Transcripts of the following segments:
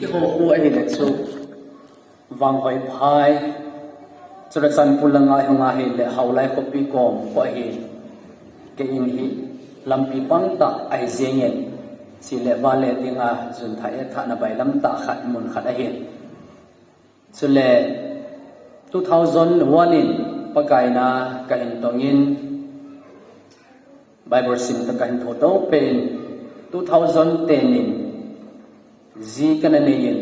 cái hồ u ấy là chú vàng hỏi phai cho là sân pulang ai hong ai le hậu lại copy com qua hi cái in hi làm pi băng ta ai zengen chỉ lệ ba lệ tiếng dùn thái thà na bài lâm ta khát muốn khát ai hiện cho lệ 2001 in pakai na kain tongin Bible sim ta kain photo pen 2010 in zi kana neyin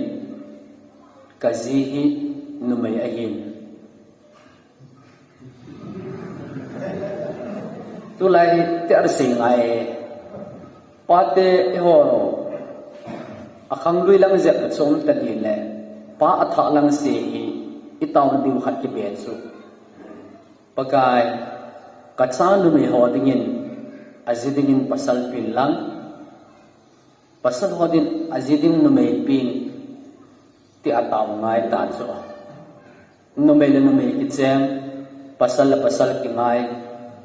ka zi hi numay ahin tu lai te ar sing ai pate ho akhang lui lang zet chom ta din le pa atha lang se hi itaw ding khat ki be chu pakai katsa numay ho dingin azidingin pasal pin lang pasal hodin aziding numay pin ti ataw ngai ta cho numay le numay kichem pasal ki ngai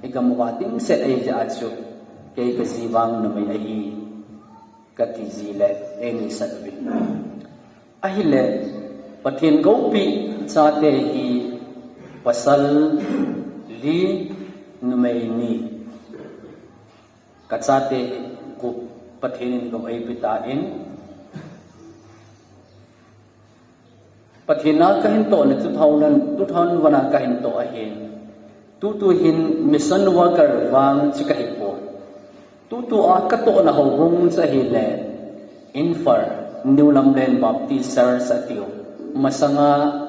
igamuwa ting set ai ja chu ke ka siwang numay ai ka ti zile eni satbi ahile pathin gopi chate hi pasal li numay ni ka chate ku pathinin ko ay pitain pathina kahin to na 2000 wana kahin to ahin tu hin mission worker wang chikahi po tu a ka to na hong sa hile infer New Lamden Baptist Church atiu masanga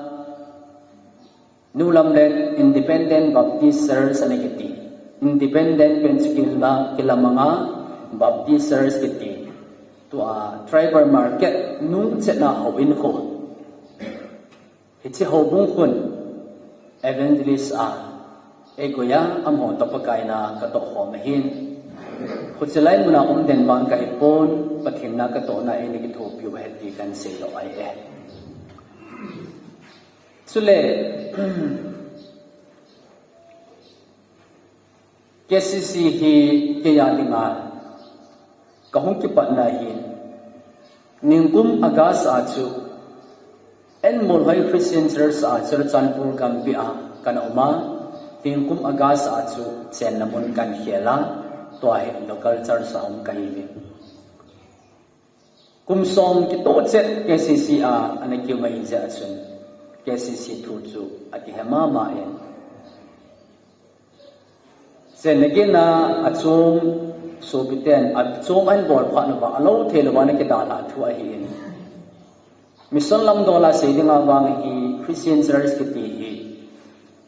New Lamden Independent Baptist Church anekiti independent penskil na kila mga Baptist Church kiti to a tribal market nung na hawin ko hitsi hobung kun evangelist egoya amho topakai na kato ko mahin kutsilay muna den bang kaipon pathim na kato na ini kitho pyu heti kan se lo ai sule KCC hi kaya dinga kahong kipat na hin ningkum agas achu en molhai Christian Church achu chanpur kampi kana uma ningkum agas achu chen namon kan hiela to ai local church sa um kahi kum som ki to chet KCC anakyu mai ja chun KCC thu chu ati hema ma en senagina achum sobiten achum an bol pha no ba alo thelo ba na ke da la thu a hi mission lam dola se dinga wang hi Christian Church ki ti hi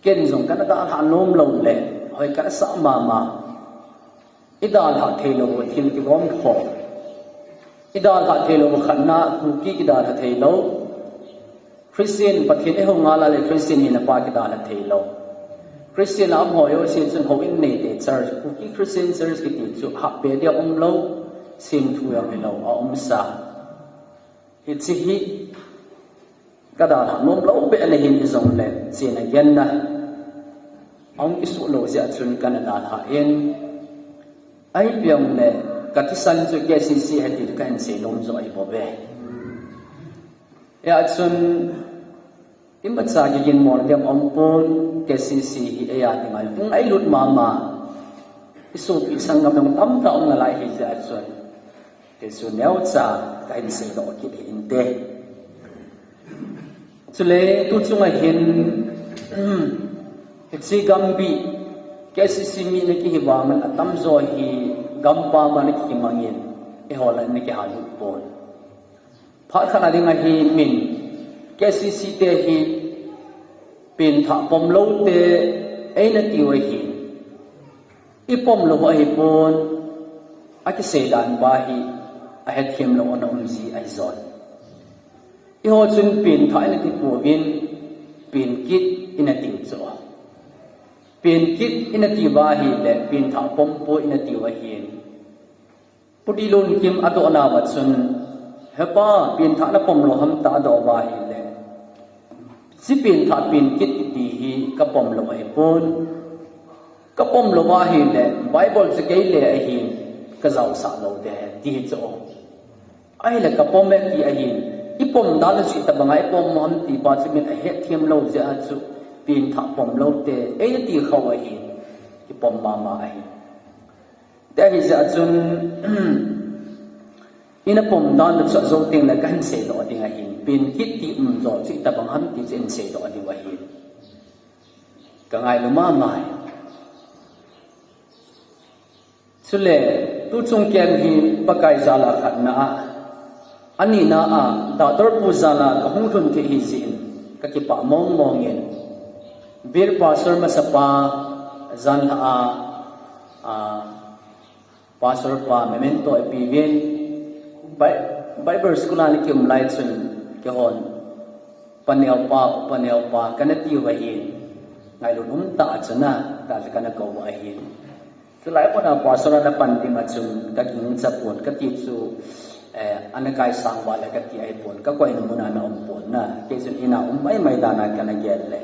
ken jong kana da ha nom lo le hoi ka sa ma ida la thelo bo thil ki gom kho ida la thelo bo khanna ku ki da la thelo Christian pathin e ho ngala le Christian ni na pa ki da la thelo Christian am hoyo sin sun ho in ne de church ku ki Christian Church ki ti chu ha pe dia lo sim thu ya me lo sa hitsi hi kada nom lo be ane hin zong le sin a yan na ong ki su lo ja chun Canada ha en ai pyong le katisan chu KCC heti kan se lom zo ai bo be ya chun imbacha gi gin mor dem ompon KCC hi aya ni mai ung ai lut mama isu pi sangam dong tam ta ong lai hi ja chun ke su neo cha kai se do ki hin te chule tu chunga hin hitsi gambi KCC mi ne ki hiwa man atam zo hi gampa man ki mangin e hola ne ki halu pon pha khana dinga hi min KCC te hi pin tha pom lo te ai na ti wa hi I pom lo wa hi pon a ki se dan ba hi a het khem lo on umzi ai zon I ho chun pin tha na ti pu win pin kit ina ti zo pin kit ina ti ba hi le pin tha pom po ina ti wa hi pudi lon kim ado na wa chun hepa pin tha na pom lo ham ta do ba hi le si pin tha pin kit ti hi ka pom lo ai pon ka pom lo wa hi le Bible se ke le ai hi ka zau sa lo de ti zo ai le ka pom me ti ai hi ipom dal chu ta bangai pom mon ti pa chu min a he thiam lo ja chu pin tha pom lo te e ti khawa hi ipom mama ai da hi za chun ina pom dan chu zo ting la kan se do ding a hin pin kit ti zo chu ta bang ham ti chen se do di wa hi ka ngai lu ma mai chule tu chung ken hi pakai zala khat na ani na a da dor pu zala ka hung thun ke hi zin ka ki pa mong mong yen bir pastor masapa zan a pastor pa memento epivien bible school ani kim lai chun ke hon panel pa kanati wa hin ngai lu num ta chana ta kana ko wa hin selai pun pastor na pandi macun ka king sapon ka ti chu anakai sang wala ka ti ai pon ka koi numuna na pon na ke sun ina mai dana kana gel le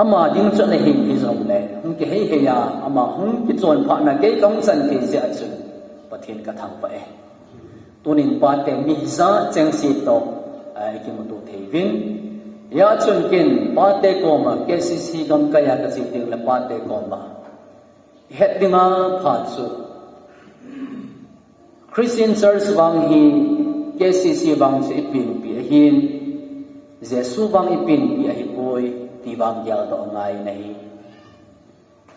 ama ding chu na hi ki zom le hum ke he ya ama hum ki chon pha na ke kong san ke ja chu pathin ka thang pa tunin pa te mi za cheng si to ai ki mu tu thevin ya chun kin pa te ko ma ke si gam ka ya ka si ting la pa te ko ma het dinga pha chu Christian Church bang hi KCC bang se ipin pi hin Jesu bang ipin pi hi poi ti bang ya do ngai nei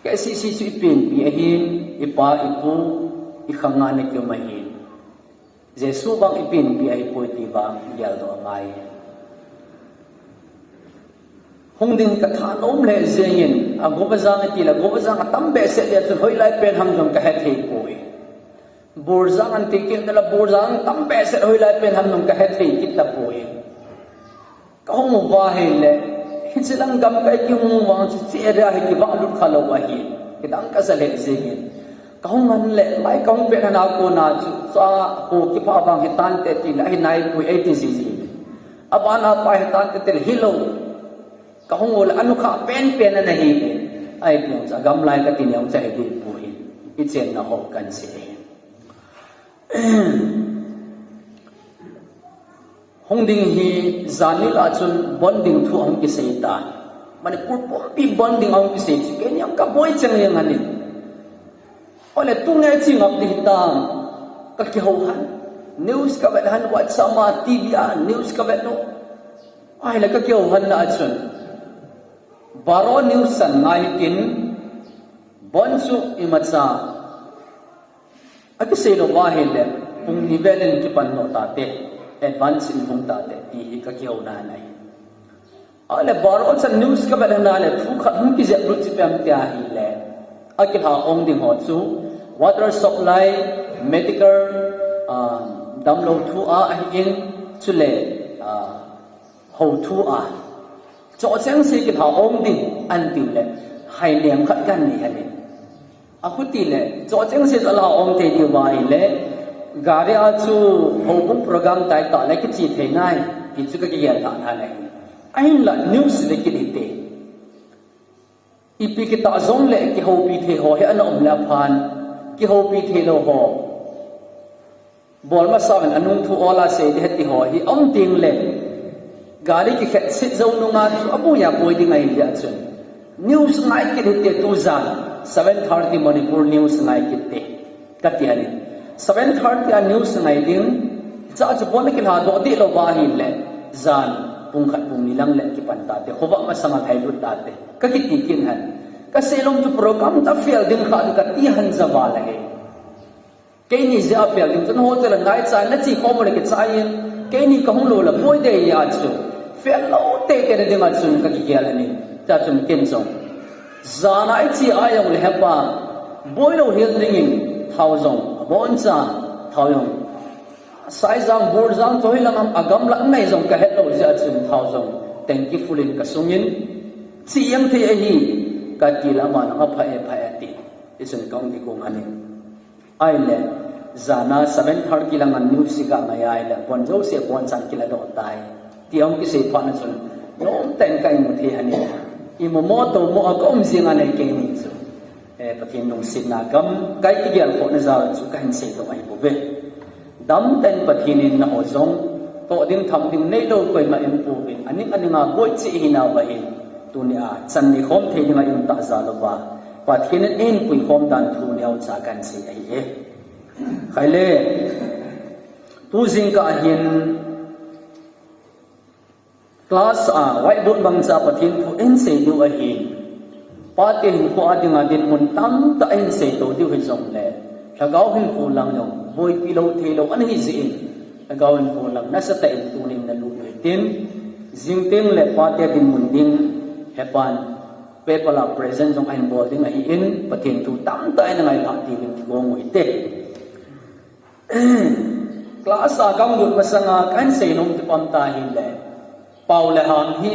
KCC su ipin pi hin ipa ipu i khanga ne ke ma hin Jesu bang ipin pi hi poi ti bang ya do ngai hong ding ka tha nom le zein a go bazang ti la go bazang tam be se le chu hoi lai pen ham jong ka he thei poi burzang an tikin dala burzang tam be se hoi lai pen ham nong ka he thei kit la poi ka hong wa he le hichilang gam kai ki hong wang chi che ra he ki ba lu khalo wa hi ki dang ka sa le zein ka hong an le mai ka hong pe na ko na chu sa ko ki pa bang hi tan te ti la hi nai pui 80 cc abana pa hi tan te tel hilo ka hong ol anu kha pen na nahi ai piong sa gam lai ka tin yong cha he di pui I chen na ho kan se hong ding hi zanil a chun bonding thu hong ki sei ta mane pur pom pi bonding hong ki sei chi ke nyam ka boy chang yang ani ole tu nge chi ngap di ta ka ki ho han news ka ba han wat sama tv news ka ba no ai la ka ki ho han na chun baro news san ngai kin bonsu imatsa ati sei no wa hele pung nivelen ki pan no ta te advance in hung ta te ti hi ka kiau na nai ale baro san news ka ba na le thu kha hum ki je ru chi pam tia hi le akil ha ong ding ho chu water supply medical download thu a in chu le ho thu a cho chang si ki ha ong ding an ding le hai lem khat kan ni ha le a khu ti le cho chang si la ong te di wa hi le gari a chu ho bung program tai ta le ki chi the nai ki chu ka ki ya ta na le ai la news le ki te ipi ki ta zong le ki ho pi the ho he an om la phan ki ho pi the lo ho bol ma sa an anung thu ola se de ti ho hi om ting le gari ki khet sit zo nu nga chu abu ya poi ding ai ya chu news ngai ki te tu za 7:30 Manipur news ngai ki te ka ti ani 7:30 a news ngai ding cha chu bon ki la do ti lo ba hi le zan pung khat pung nilang le ki pan ta te khoba ma sama thai lut ta te ka ki ti kin han ka selong chu program ta fiel ding kha ka ti han za ba la he ke ni za fiel ding chun ho cha la ngai cha na chi ko mo le ki cha yin ke ni ka hung lo la poi de ya chu fiel lo te ke de ma chun ka ki ya la ni ta chun ken song zana ai chi ayong le pa boy lo hial ringin thawzong bon cha thawyong sai zang bur zang toi lang am agam la nai zong ka het lo ja chun thawzong thankful in ka sungin chi yam the a hi ka ti la ma na pha e ti isun kong di kong ani ai le zana 7:30 kilang an news siga mai ai le bon jo se bon chan kila do tai ti ong ki se pha na chun no ten kai mu the ani I mo to mo akom zinga nei ke ni chu pathin nong sit na gam kai ti gyal kho na za chu kan se do ai bo ve dam ten pathin in na ho zong to ding tham ding nei do koi ma em pu bin aning aninga boi chi hina wa hin tunia chan ni khom the dinga in ta za lo ba pathin en pui khom dan thu neu cha kan si ai e khaile tu jing ka hin class whiteboard bang cha pathin thu en se du a hin pate hin ko adinga din mun tam ta en se to du hi jong le thagau hin ko lang yong boi pi lo the lo an hi zin thagau hin ko lang na sa ta en tu nin na lu tin jing teng le pate din mun ding hepan pepala present jong ein bol ding a hi in pathin tu tam ta en ngai ka ti hin go ngoi te class a kam lut masanga kan se nom ti pam ta hin le Paul le han hi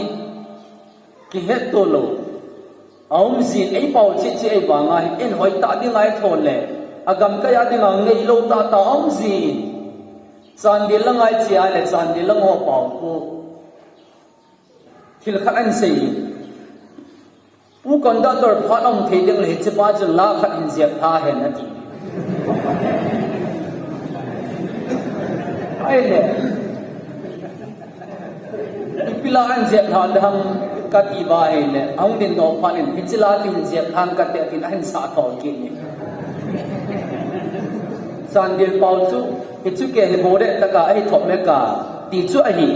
ki het to lo aum zin ei Paul chi chi ei wanga hi en hoi ta ding ai thon le agam ka ya ding ngei lo ta ta aum zin chan dil la ngai chi ai le chan dil la ngo Paul ko thil kha an sei pu kon da tor phat om the ding le chi pa chu la khat in ziap tha he na ti ai le pila an zep than dam ka ti ba he le ang din do phan in pichila tin zep thang ka te tin an sa tho ki ni san dil pau chu pichu ke he bode ta ka ai thop me ka ti chu a hi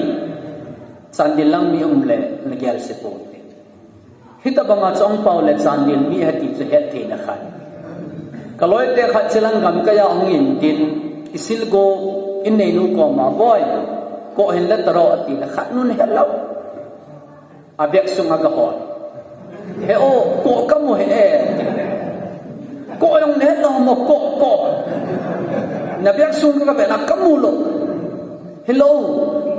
san dil lang mi le na gyal se po hita banga chong pau le san dil mi ha ti chu het the na khan kaloi te khat chilang gam ka ya ong in tin isil go in nei nu ko ma boy ko hin la taro ati na khat nun hello abek sunga ga hon he o ko ka mo he ko yong ne lo mo ko na bek sunga ga be na ka mu lo hello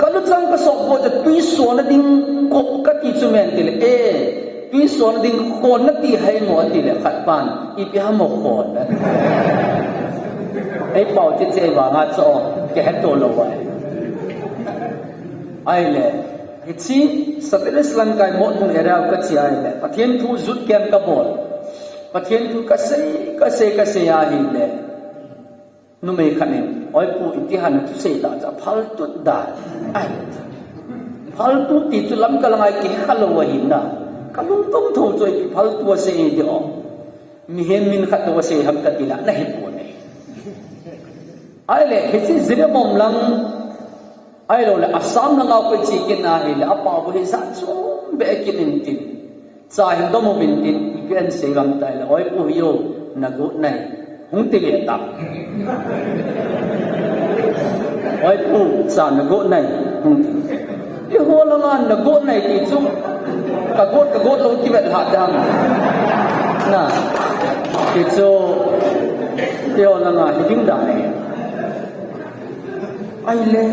ka lu chang ka so ko ja tui so na ding ko ka ti chu men ti le tui so na ding ko na ti hai mo ti le khat pan i pi ha mo ko na ai pau ti che wa nga cho ke het to lo wa ai le chi sapeles lang kai mo tung era ka chi ai le pathian thu zut kem ka bol pathian thu ka se ya hi le nu me khanin oi pu itihan tu se ta cha phal tu da ai phal tu ti chu lam ka langai ki khalo wa hin na kalung tum tho choi ki phal tu se de o mi hem min khat tu se ham ka ti la na hi pu ne ai le hi chi zire mom lang ai lo le asam na ngau pe chi kin na hi le apa bu hi sa chum be kin in tin cha hin do mo bin tin i ken se gam tai le oi pu yo na gu nai hung ti le ta oi pu cha na gu nai hung ti i ho la man na gu nai ti chu ka gu lo ki bet ha dam na ti chu ti ho la nga hi ding da ne ai le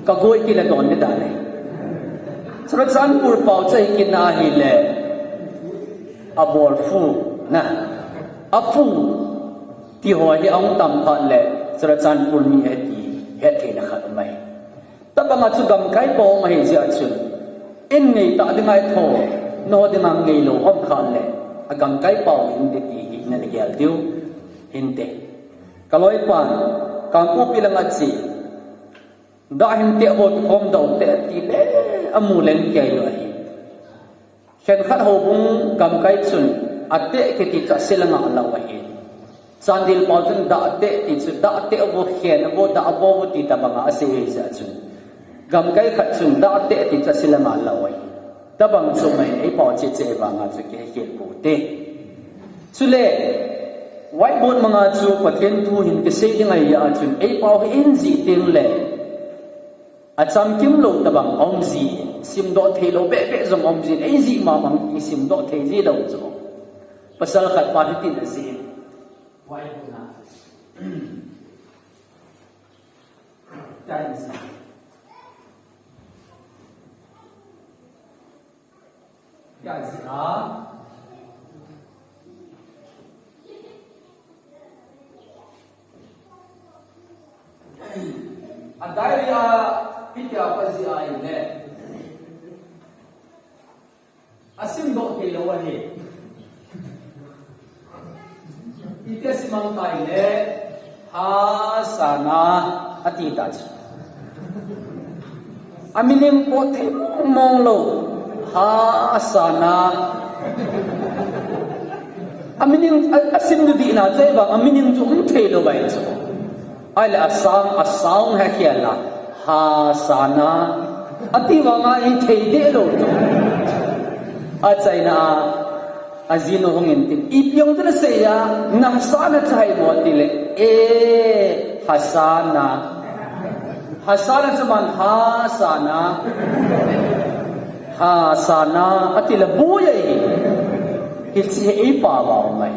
ka goi ki la don ne da ne srat san pur pau chai ki na hi le abol fu na afu ti ho hi ong tam pha le srat san pur mi he ti he the na khat mai ta ba ma chu gam kai po ma hi ja chu in nei ta de mai tho no de mang ngei lo om khan le agam kai pau in de ti hi na le gel tiu hin te kaloi pan kang pu pi la nga chi da hin te bot khom do te ti le amu len ke yo hi khen khat ho bung gam kai chun ate ke ti cha selanga la wa hi chandil paw chun da te ti chu da te bo khen bo da bo ti ta banga ase he ja chun gam kai khat chun da te ti cha selanga la wa hi ta bang chu mai ai paw che che banga chu ke ke pu te chu le whiteboard manga chu pathian thu hin ke sei dingai ya chun ai paw in ji ting le acham kim lo tabang om ji sim do the lo be be zong om ji ai ji ma mang ki sim do the ji lo zo pasal khat pa ti na ji wai na tai sa ya ji a adaiya pitya pazi ai le asim do ke lo wa he ite simang kai le ha sana ati ta chi aminim po the mong lo ha sana aminim asim du di na zai ba aminim chu the lo bai chu ai la asang ha khia la ha sana ati wa nga I the de lo a chai na azino hongin tin ipyong tu se ya na sana chai mo ti le hasana zaman hasana atila buya hitsi ei pa ba mai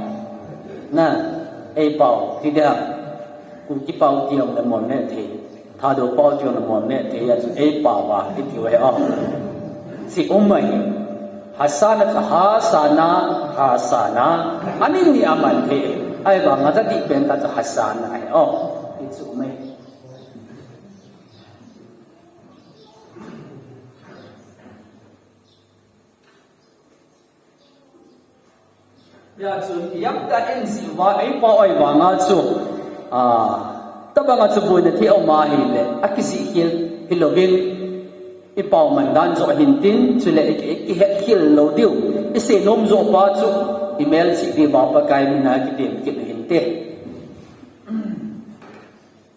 na ei pa tidak ku ki pa tiang na mon ne the tha do pa tiang na mon ne the ya ei pa ba ki ti we a si umai hasana anin ni aman the ai ba ngata di pen ta hasana ai it's umai ya chun yam ta en si wa ai pa ai wa nga chu ta ba nga chu bu ne thi au ma hi le akisi hil hilovin I pau man dan zo hin tin chu le ki het hil lo diu I se nom zo pa chu email si di ba pa kai mina ki dem ki hin te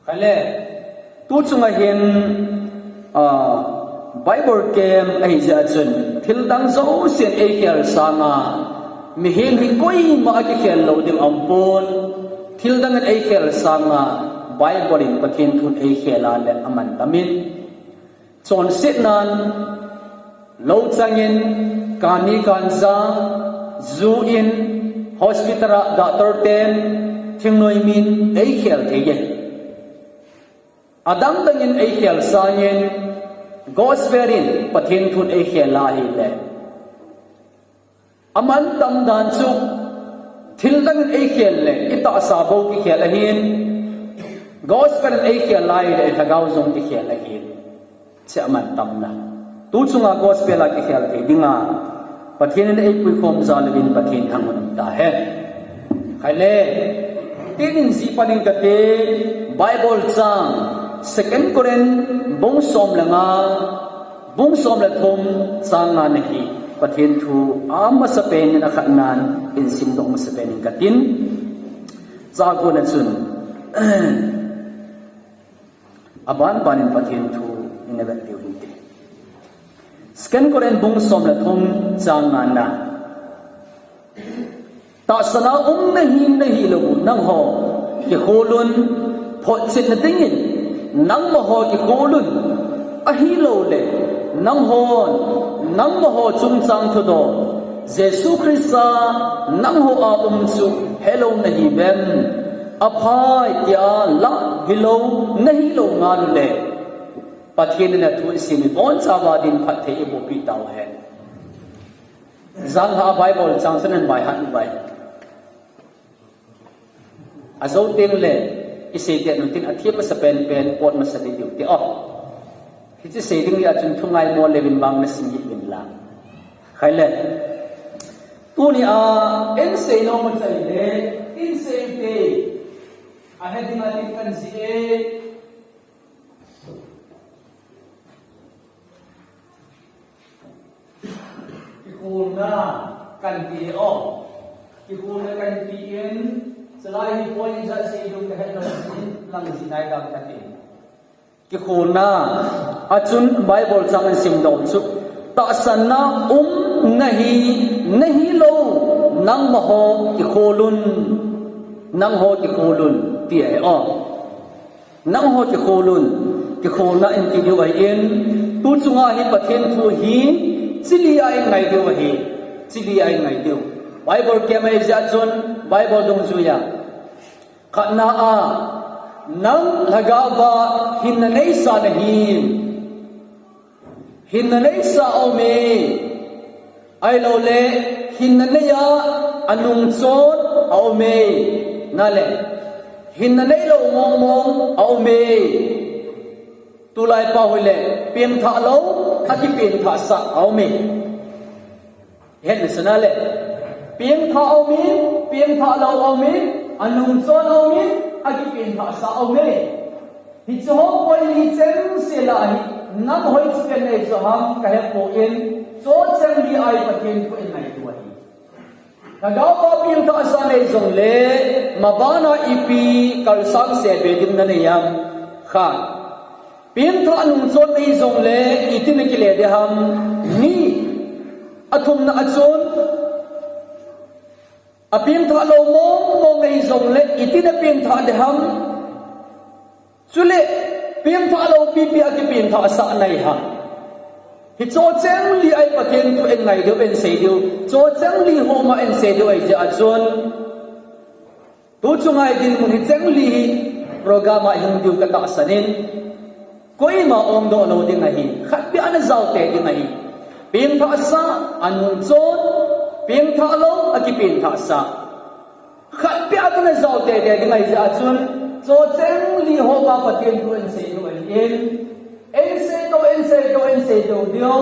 khale tu chunga hin bible kem ai ja chun thil dang zo sen e khel sanga mi hin hi koi ma ki khel lo dim ampon thil dang ai khel sanga bible in pathin thun ai khela le aman tamin chon sit nan lo changin kani kanza zu in hospital doctor ten thingnoi min ai khel thege adam tangin ai khel sangin gospelin pathin thun ai khela hi le aman tam dan chu thil tangin ai khel le ita sa bo ki khel hin gospel ai khel lai le thagau zong ki khel hin che aman tam na tu chunga gospel la ki khel the dinga pathin ne ai pui khom za lewin pathin hangun ta he khale tin si paning ka te bible chang second koren bong som la thom changa na hi pathin thu ama sa pen na khanan in sim dong ma sa pen ka tin za ko na chun aban panin pathin thu never do it. Scan koren bung som la thum changa na ta sana nahi lo nang ho ki kholun phot sit na tingin nang mo ho ki kholun a hi lo le nang mo ho chung chang thu do jesu christa nang ho a chu hello nahi bem aphai kya la hilo nahi lo nga le pathin na thu simi bon chawa din phat the e bo pi taw hai zang ha bible chang sanan bai han bai azo teng le ise te no tin athia pa sa pen pot ma sa di diu te hi chi se ding ya chun thungai mo le bin bang na singi bin la khaile tu ni en se no mo chai le in se te a heding a tin kan si e kuna kan ti ki kuna kan ti en salai ni point sa se dum ka hedlo lang si nai dang ka ti ki kuna achun bible chang an sim dom chu ta sanna nahi lo nang ma ho ki kholun ti ai nang ho ki kholun ki khona in ti du ai en tu chunga hi pathen thu hi chili ai ngai deu bible ke mai ja chon bible dong zu ya khana nang lagawa hin nei sa o me ai lo le hin nei ya anung chon o me na le hin nei lo mong o me tu lai pa hoi le pem tha lo aki pem tha sa au me het le sana le pem tha au me pem tha lo au me anung chon au me aki pem tha sa au me hi cho poi ni chen se la hi nam hoi chen nei zo ham ka he po in zo chen li ai pathian ku in ngai tu hi kagaw pa pin ta sa nei zong le mabana ipi kalsang se be dim na nei yam kha pin tha nung chon nei zong le itin ki le de ham ni athum na achon apin tha lo mong nei zong le itin pin tha de ham chule pin tha lo pi pi aki pin tha sa nei ha hi cho chang li ai pathian tu en ngai deu en sei deu cho chang li ho ma en sei deu ai ja achon tu chungai din mun hi chang li program a hing diu ka ta sanin koi ma om do lo ding hi khat pi an zau te ding hi pin tha sa anun chon pin tha lo aki pin tha sa khat pi an zau te ding hi ja achon cho chang li ho ma pathian tu en sei deu en se do dio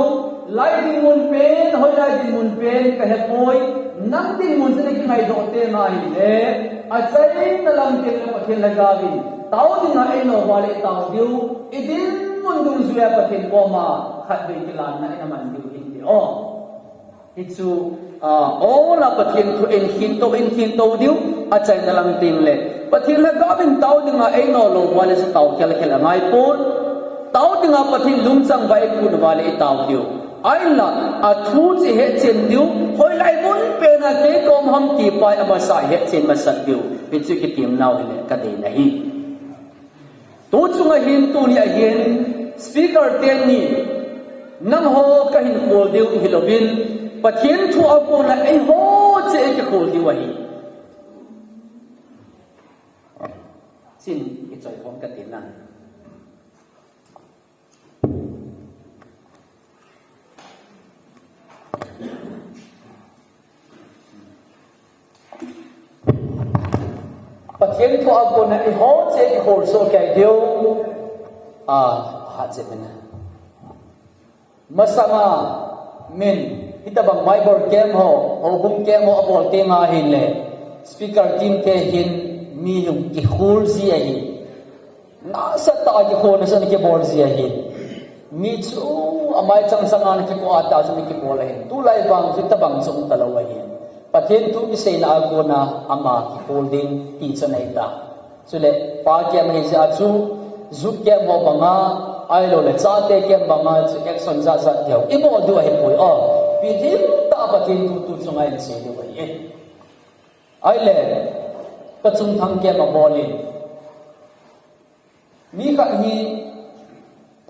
lai din mun pen hoi lai din mun pen ka he poi nam din mun se ki mai do te ma hi le a chai na lam te lo pathian la ga bi tao din na ai no ba le tao dio idin mun du zua pathian ko ma khat be ki lan na ina man dio hin dio itu la pathian tu en hin to dio a chai na lam ting le pathian la ga bin tao din na ai no lo ba le sa tao kel kel ngai pon tao dinga pathin lungchang bai kun wale tao dio ai la a thu chi he chen dio hoi lai mun pe na ke kom ham ti pai ama sa he chen ma sat dio pe chu ki tim nau le ka de na hi tu chunga hin tu ni a hin speaker ten ni nam ho ka hin kol dio hilovin pathin thu a ko na ai ho che ke kol dio hi sin ki choi khom ka tin na pathian thu a ko na i ho che i hol so kai dio ha che men masama min hitabang mai bor kem ho bum kem ho abol te nga hin le speaker team te hin mi yung ki hol si a hi na sa ta ki hol na sa ki bor si a hi mi chu amai chang sangan ki ko ata sa ki bol hin tu lai bang su tabang chung talawa hin pathian tu ki sei na ko na ama ki holding ti chanai ta chule pa ke ma hi ja chu zu ke mo banga ai lo le cha te ke banga chu action za za dio I mo du he poi pi dim ta pathian tu chungai sei de wa ye ai le pa chung thang ke ma bolin mi kha hi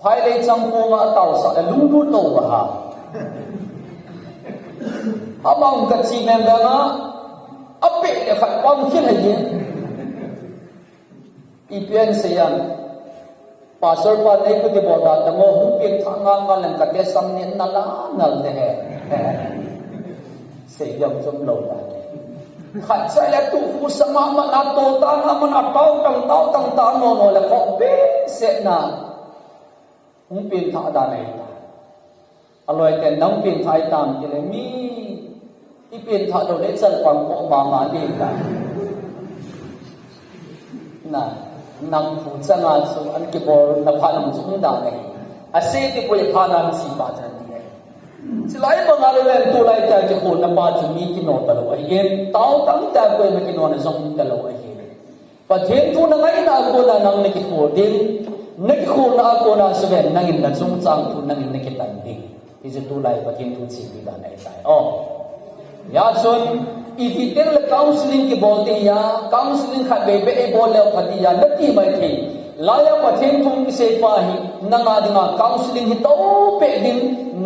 phai le chang ko ma tau sa lung du to ba ha among ka chi men da na ape le khat pam khin hai ye ipian seyan pastor pa nei ku te boda ta mo hu pin thanga nga lang ka te sam ne na la ngal de he se yam som lo da khat sai la tu ku sama ma na to ta na ma na tau tang ta no la ko be se na hu pin tha da nei ta aloi te nang pin thai tam ki le mi ipin tha do le chal pam ko ma de ka na nam pu changa chu an ki bor na pha nam chung da nei a se ti poi pha nam chi ba chan ni ai chilai ma nga le tu lai ta ki ko na pa chu mi ki no ta lo ai gen tao tang ta ko ma ki no na zong ta lo ai gen pa then tu na ngai na ko na nang ne ki ko din ne ki ko na ko na se ven nang in na chung chang tu nang in ne ki tan ding is tu lai pa then tu chi bi da nai tai ya chun ifitel counseling ki bolte ya counseling khat be be bol le phati ya lati mai thi laya pathen thum se pa hi nanga dinga counseling hi to pe din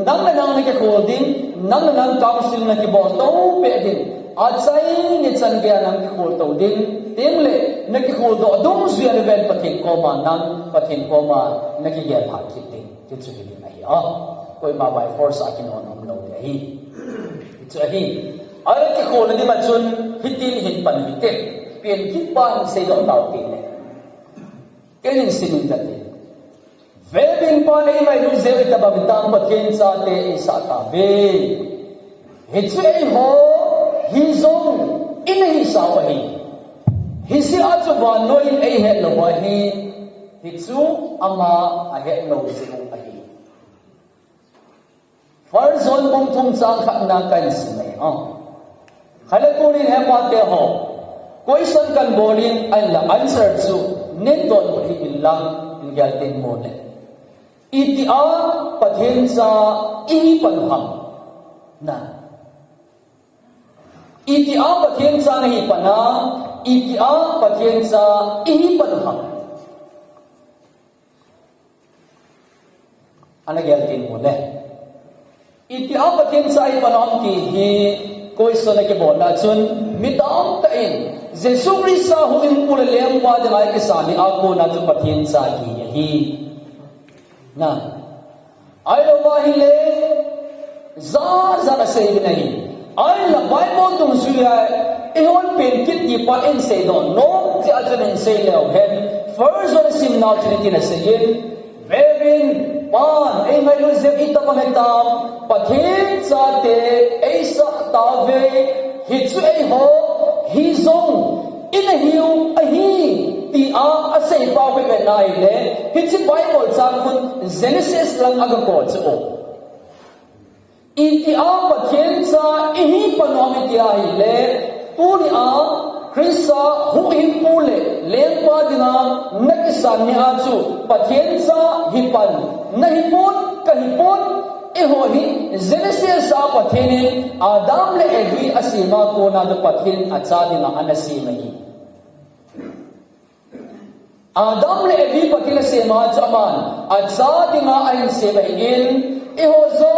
nang nang ne ke khol din nang counseling na ki bol to pe din a chai ni chan be nang ki khol to din ting le na ki khol do dum zia le ben pathen ko ma nang pathen ko ma na ki ya pha ki din ki chu ki ai koi ma by force akin on om lo hi chu hi ai ki ko ni ma chun hitin hin pan hi te pien ki pan se do tao ti ne kenin sinin ta te ve bin pa nei mai lu ze ta ba bitang pa ken sa te sa ta ve he chue ho hi zong in hi sa wa hi hi si a chu ba noi ei he lo wa hi hi chu ama a he lo si ko a hi Farzon bung thung chang khat na kan si mai khala turin he pa te ho question kan bolin an la answer chu nen don bo hi illang in gal ten mo le itia pathen sa I pan ham na itia pathen sa nahi pana itia pathen sa I pan ham ana gal ten mo le itia pathen sa I pan ham ki hi question ke bola chun midam ta in jesu risa hu in pul lem pa de mai ke sami a ko na tu pathen sa ki hi na ai lo ba hi le za na sei nahi ai la bible tung su ya e hon pen kit ki pa en sei don no ti a chen en sei leo hen first one sim now ti na sei in verin pan ai mai lo ze ita pa tam pathen sa te ai sa ta ve hi chu ai ho hi zong in a hiu a hi ti a sei pa pe me nai le hi chi bible chang kun genesis lang aga ko chu in ti a pathen sa I hi panom ti a hi le tu ni a krista hu hi pule lem pa dina nak san ni a chu pathen sa hi pan na hi pon ka hi pon e ho hi genesis sa pathen adam le evi asima ko na do pathen acha dina anasi mai adam le evi pathen asima chaman acha dina ain se mai in e ho zo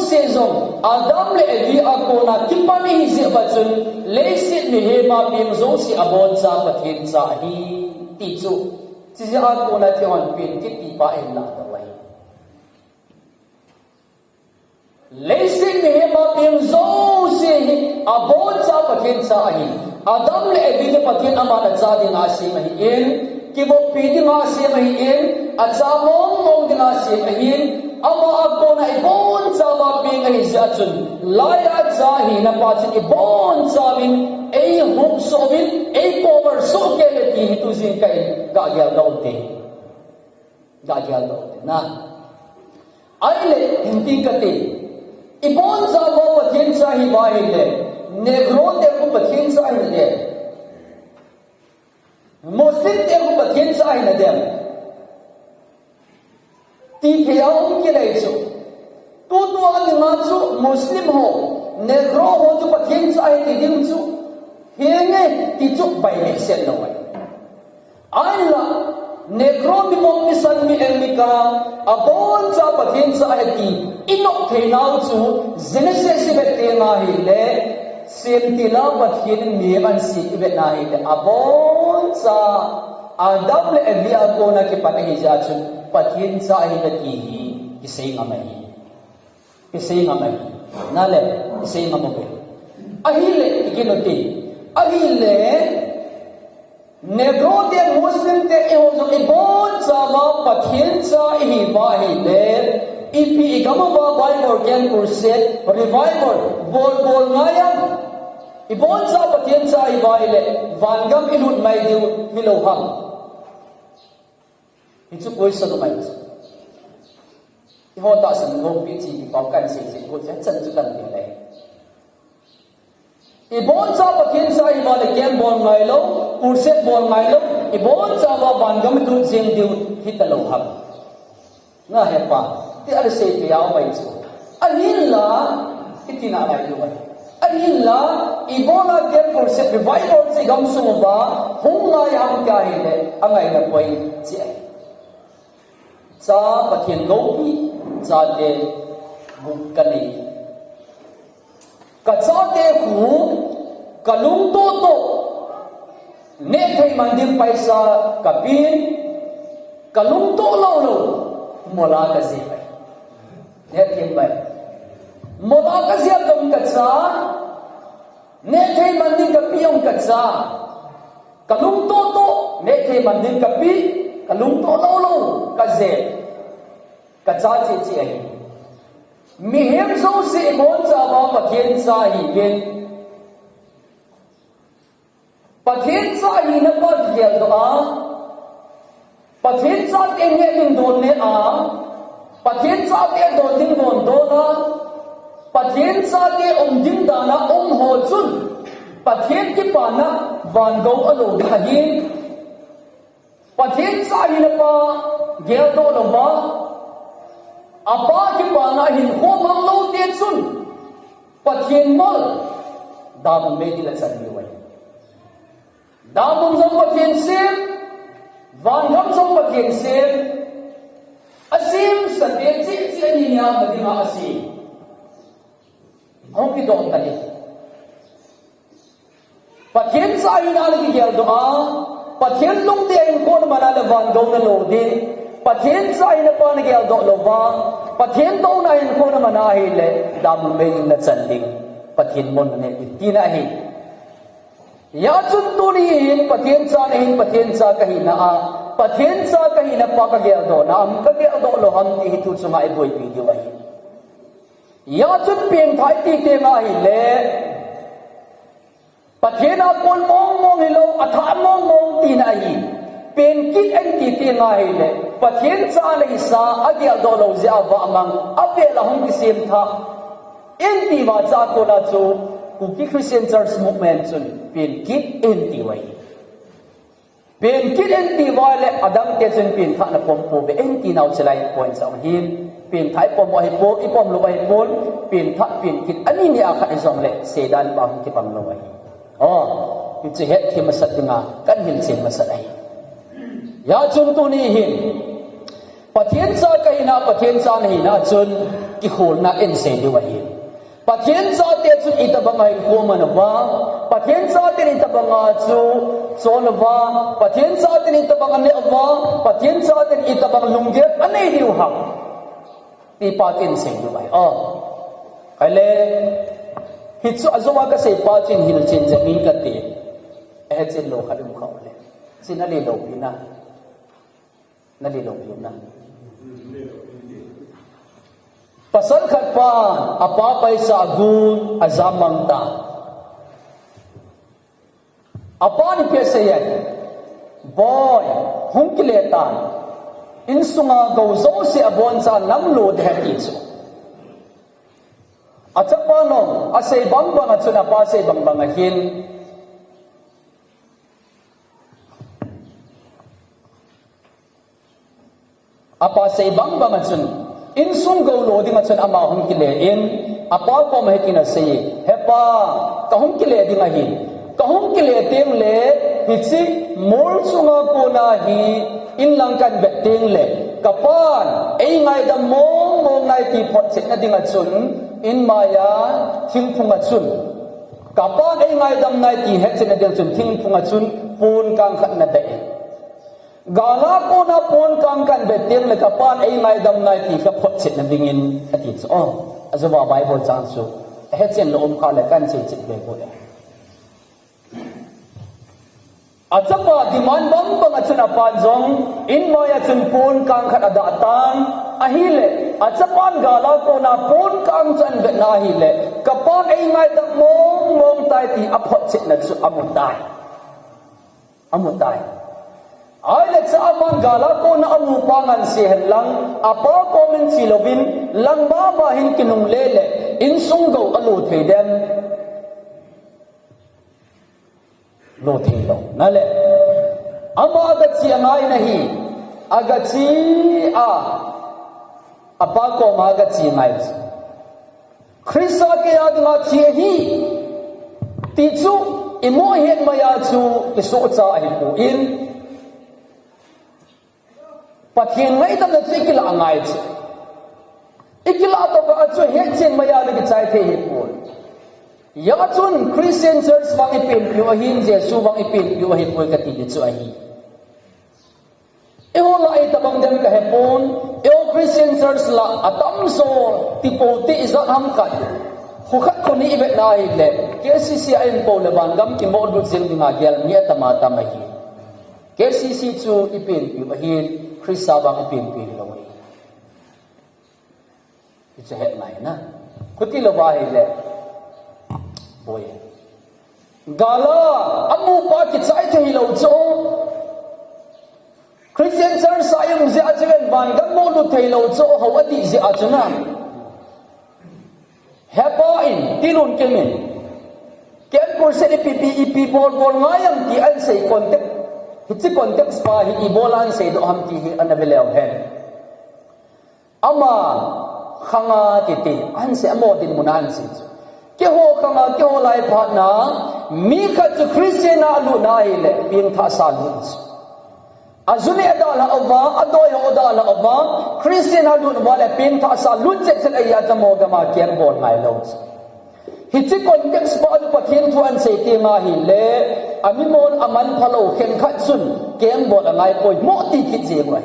se zo adam le evi akona kipani hi ze bachun le sit ni he ma pim zo si abon sa pathen sa hi ti chu chi ja akona ti hon pin ki ti pa en la da wai Lesin ni ma pim zo si abon sa pathen sa hi adam le evi ke pathen amana cha din asi mai in ki bo pi di ma si mai in acha mong mong din asi mai in ama akona ibon sa ma ping ai sa chun laya cha hi na pa chin ibon sa bin ei hum so bin ei power so ke le ti tu sin kai ga ya do te na ai le hindi ka te ibon sa mo pathen sa hi ba hi le negro te ko pathen sa hi le muslim te ko pathen sa hi na de ti khayong ki lai chu tu an ma chu muslim ho negro ho chu pathen sa hi ti ding chu henge ti chu bai le sen no ai ai la negro mi mong mi san mi en mi ka abon cha pathen sa hi ti inok theinau chu genesis be te na hi le sem ti la pathen mi an si be na hi le abon cha adam le elia ko na ki panahi ja chu pathen sa hi na ti hi kisay ngamai na le kisay ngamo ahile ikinoti ahile negro de muslim de ehozo ibon sa ma pathen sa hi ba hi le ipi igama ba bible ken kurse revival bol ngayam ibon sa pathen sa hi ba hi le vangam ilut mai diu hiloham itu question mai ho ta san ngom pi chi pa kan se ko ja chen chu kan ni le ibon sa pathen sa I ba le kem bon ngai lo kurset bon ngai lo ibon sa ba ban gam tu jeng diu hitalo hab na he pa ti ar se ti yaw mai chu anin la itina lai lu mai anin la ibona kem kurset revival se gam su ba hung ngai am ka hi le angai na poi chi cha pathen go pi cha de buk kanei ka cha de hu kalung to ne thai mandir paisa kapin kalung to lo mola ka se bai ne thai bai mola ka se dom ka cha ne thai mandir kapiong ka cha kalung to ne thai mandir kapi kalung to lo ka ze ka cha chi ai mi hem zo se mon cha ba pathen sa hi ben pathen sa hi na pa gel do a pathen sa te nge ding don ne a pathen sa te don ding don do na pathian sa te ding dana ho chun pathian ki pa na van go alo di hahin pathian sa hi na pa gel do lo ba apa ki pa na hin ho mang lo te chun pathian mol dam me di la san ni wai dam zong pathian sim van gam zong pathian sim asim sa te chi chi ani nya ma di ma asim hong ki dong tali pathian sa hi na lagi gel do a pathian lung te in ko ma na le van go na lo din pathian sa hi na pa na gel do lo ba pathian do na in ko na ma na hi le dam me in na chan ding pathian mon ne ti na hi ya chun tu ni in pathian sa na hin pathian sa ka hi na a pathian sa ka hi na pa ka gel do na am ka gel do lo ham ti tu chunga ai boi pi di wai ya chun pen thai ti te nga hi le pathian a pon mong mong hi lo atha mong mong ti na hi pen kit en ti te nga hi le pathian sa le sa a gel do lo ja wa amang ave la hong ki sim tha en ti wa cha ko la chu Kuki Christian Church movement chun pen kit en ti wai pen kit en ti wa le adam te chun pen tha na pom po be en ti nau chelai point sa hin pen thai pom wa hi po I pom lo wa hi pon pen tha pen kit ani ni a kha I zong le sedan bang ki pang lo wai ti che het ki masat nga kan hin chen masat ai ya chun tu ni hin pathian sa ka ina pathian sa na hina chun ki khol na en se di wa hin pathian sa te chu itabanga hin ko man wa pathian sa te itabanga chu chon wa pathian sa te itabanga ne wa pathian sa te itabang lungge anei diu ha ti patin se di wa kale hitsu azuma ka se patin hil chen jamin ka te chen lo khadim kha ole sinali lo pina nali lo pina pasal khat pa apa paisa gun azamang ta apa ni pese yan boy hungkiletan insunga go zo se abon sa nam lo de hati chu achapa no asai bang bang achuna pa se bang bang hin apa se bang bang achun in sung go lo ding achun ama hung ki le in apa ko ma hekina se hepa ka hung ki le ding a hi ka hung ki le tem le hi chi mol chunga ko na hi in lang kan bet ting le kapan ei ngai da mong mong ngai ti phot chet na ding achun in maya thing phung achun kapan ei ngai dam nai ti het chet na ding chun thing phung achun pun kang khat na de gala ko na pon kang kan betel le kapan ei ngai dam nai ti ka phot chet na dingin ati so azwa bible chan su he chen lo kha le kan che chit be ko le achapa diman bam bang achuna pan jong in maya chun pon kang khat ada tan ahile achapan gala ko na pon kang chan be na hi le kapan ei ngai dam mong mong tai ti a phot chet na chu amutai ai le cha man gala ko na amu pangan se hen lang apa ko min silovin lang ba ba hin kinung lele in sung go alu the dem lo the lo na le ama ga chi angai nahi aga chi a apa ko ma ga chi mai Krista ke ad la chi hi ti chu imo hen maya chu ki so cha hi pu in pathian ngai tam na chikila angai che ikila to ba chu he chen maya le ki chai the hi pol ya chun Christian church wang ipin yu hin Jesu wang ipin yu hi pol ka ti chu a hi e ho la ai tabang dem ka he pon e Christian church la atam so ti po ti izat ham ka khu khat ko ni be na hi le KCC ai po le ban gam ki mo du sim dinga gel mi atama ta ma hi KCC chu ipin yu hin Krista bang ipin lo wai it's a headline na khuti lo ba hi le boy gala amu pa ki chai thei lo cho Christian church sayang zi achen ban gam mo lu thei lo cho ho ati zi achuna hepa in tinun kemin ken kurse ipi bol ngayang ki an sei context hitsi context pa hi ibolan sei do ham ki hi anabeleu hen ama khanga titi an se amodin munan si ke ho khanga ke ho lai pha na mi kha chu christian alu na ile ping tha sa lu azuni adala ova adoy odala ova christian alu na wala ping tha sa lu che chen aya jamo gama ken bol ngai lo hitsi context pa alu pathin thuan se ti nga hi le amimon aman phalo khen khat sun ken bol ngai poi mo ti ki je wai